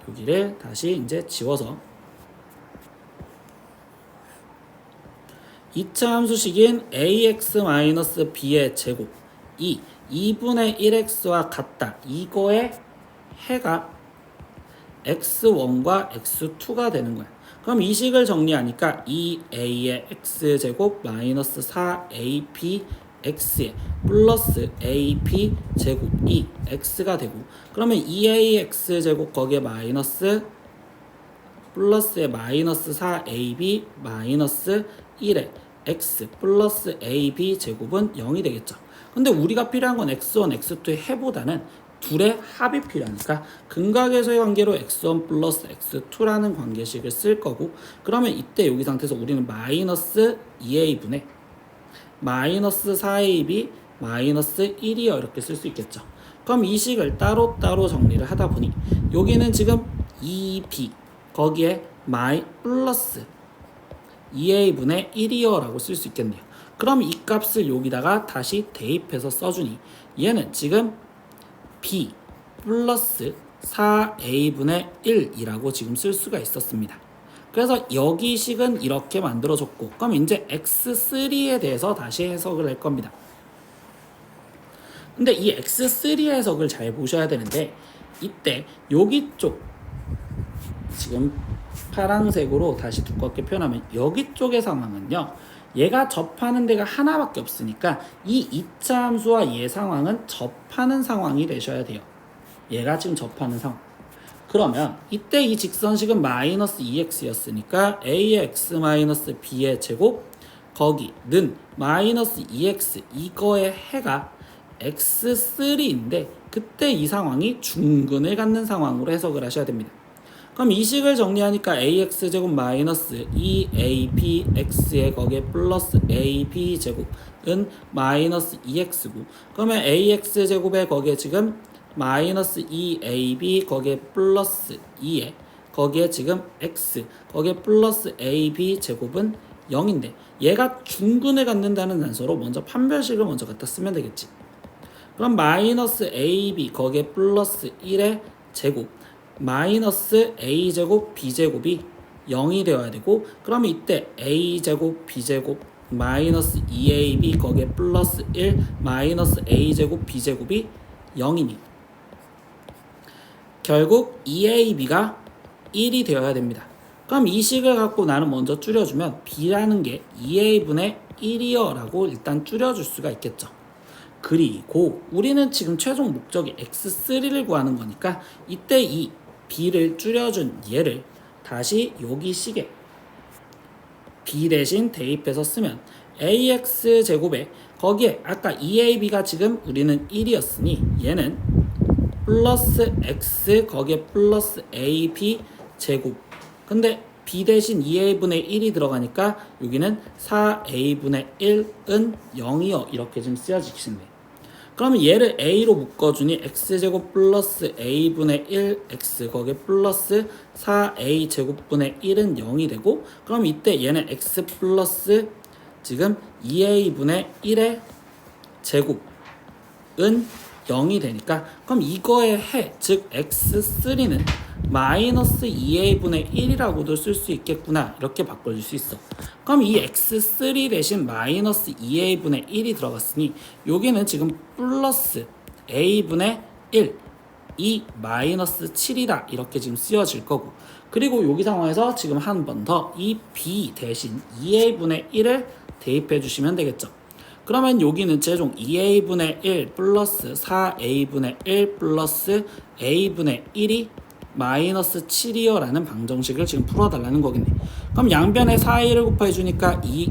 여기를 다시 이제 지워서 2차 함수식인 ax-b의 제곱 이 2분의 1x와 같다. 이거의 해가 x1과 x2가 되는 거야. 그럼 이 식을 정리하니까 2a의 x제곱 마이너스 4ab x에 플러스 ab 제곱 2x가 되고, 그러면 2ax 제곱 거기에 마이너스 플러스에 마이너스 4ab 마이너스 1에 x 플러스 ab 제곱은 0이 되겠죠. 근데 우리가 필요한 건 x1, x2의 해보다는 둘의 합이 필요하니까 근각에서의 관계로 x1 플러스 x2라는 관계식을 쓸 거고, 그러면 이때 여기 상태에서 우리는 마이너스 2a분의 마이너스 4ab 마이너스 1이요 이렇게 쓸 수 있겠죠. 그럼 이 식을 따로따로 정리를 하다 보니 여기는 지금 2b 거기에 플러스 2a분의 1이요 라고 쓸 수 있겠네요. 그럼 이 값을 여기다가 다시 대입해서 써주니 얘는 지금 b 플러스 4a분의 1이라고 지금 쓸 수가 있었습니다. 그래서 여기 식은 이렇게 만들어졌고, 그럼 이제 x3에 대해서 다시 해석을 할 겁니다. 근데 이 x3의 해석을 잘 보셔야 되는데, 이때 여기 쪽 지금 파란색으로 다시 두껍게 표현하면 여기 쪽의 상황은요, 얘가 접하는 데가 하나밖에 없으니까 이 2차 함수와 얘 상황은 접하는 상황이 되셔야 돼요. 얘가 지금 접하는 상황. 그러면 이때 이 직선식은 마이너스 2x였으니까 a의 x 마이너스 b의 제곱 거기는 마이너스 2x 이거의 해가 x3인데 그때 이 상황이 중근을 갖는 상황으로 해석을 하셔야 됩니다. 그럼 이 식을 정리하니까 ax제곱 마이너스 2abx에 거기에 플러스 ab제곱은 마이너스 2x고, 그러면 ax제곱에 거기에 지금 마이너스 2ab 거기에 플러스 2에 거기에 지금 x 거기에 플러스 ab 제곱은 0인데 얘가 중근을 갖는다는 단서로 먼저 판별식을 먼저 갖다 쓰면 되겠지. 그럼 마이너스 ab 거기에 플러스 1의 제곱 마이너스 a제곱 b제곱이 0이 되어야 되고, 그러면 이때 a제곱 b제곱 마이너스 2ab 거기에 플러스 1 마이너스 a제곱 b제곱이 0이니 결국 2ab가 1이 되어야 됩니다. 그럼 이 식을 갖고 나는 먼저 줄여주면 b라는 게 2a분의 1이요 라고 일단 줄여줄 수가 있겠죠. 그리고 우리는 지금 최종 목적이 x3를 구하는 거니까 이때 이 b를 줄여준 얘를 다시 여기 식에 b 대신 대입해서 쓰면 ax 제곱에 거기에 아까 2ab가 지금 우리는 1이었으니 얘는 플러스 x 거기에 플러스 ab 제곱, 근데 b 대신 2a분의 1이 들어가니까 여기는 4a분의 1은 0이요 이렇게 좀 쓰여지시네요. 그러면 얘를 a로 묶어주니 x제곱 플러스 a분의 1 x 거기에 플러스 4a 제곱분의 1은 0이 되고, 그럼 이때 얘는 x 플러스 지금 2a분의 1의 제곱은 0이 되니까 그럼 이거의 해, 즉 x3는 마이너스 2a분의 1이라고도 쓸 수 있겠구나 이렇게 바꿔줄 수 있어. 그럼 이 x3 대신 마이너스 2a분의 1이 들어갔으니 여기는 지금 플러스 a분의 1 이 마이너스 7이다 이렇게 지금 쓰여질 거고, 그리고 여기 상황에서 지금 한 번 더 이 b 대신 2a분의 1을 대입해 주시면 되겠죠. 그러면 여기는 최종 2a분의 1 플러스 4a분의 1 플러스 a분의 1이 마이너스 7이요 라는 방정식을 지금 풀어달라는 거겠네. 그럼 양변에 4a를 곱해주니까 2,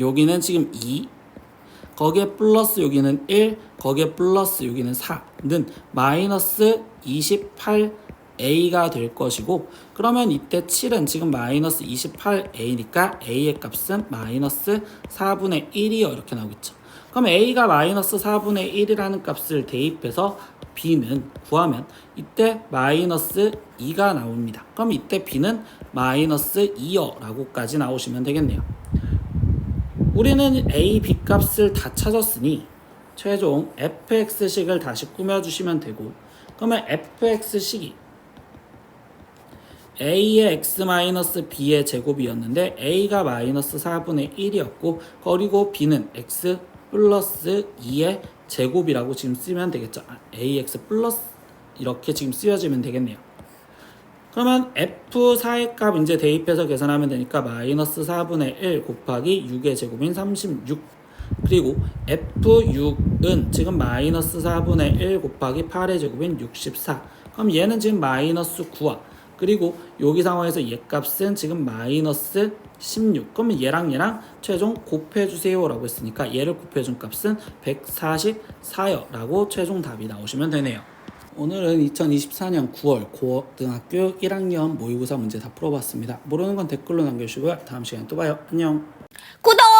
여기는 지금 2, 거기에 플러스 여기는 1, 거기에 플러스 여기는 4는 마이너스 28a가 될 것이고, 그러면 이때 7은 지금 마이너스 28a니까 a의 값은 마이너스 4분의 1이요 이렇게 나오겠죠. 그럼 a가 마이너스 4분의 1이라는 값을 대입해서 b는 구하면 이때 마이너스 2가 나옵니다. 그럼 이때 b는 마이너스 2요 라고까지 나오시면 되겠네요. 우리는 a, b 값을 다 찾았으니 최종 fx식을 다시 꾸며주시면 되고, 그러면 fx식이 a의 x-b의 제곱이었는데 a가 마이너스 4분의 1이었고 그리고 b는 x 플러스 2의 제곱이라고 지금 쓰면 되겠죠. ax 플러스 이렇게 지금 쓰여지면 되겠네요. 그러면 F4의 값 이제 대입해서 계산하면 되니까 마이너스 4분의 1 곱하기 6의 제곱인 36. 그리고 F6은 지금 마이너스 4분의 1 곱하기 8의 제곱인 64. 그럼 얘는 지금 마이너스 9와 그리고 여기 상황에서 얘 값은 지금 마이너스 16. 그러면 얘랑 최종 곱해주세요 라고 했으니까 얘를 곱해준 값은 144요 라고 최종 답이 나오시면 되네요. 오늘은 2024년 9월 고등학교 1학년 모의고사 문제 다 풀어봤습니다. 모르는 건 댓글로 남겨주시고요. 다음 시간에 또 봐요. 안녕. 구독!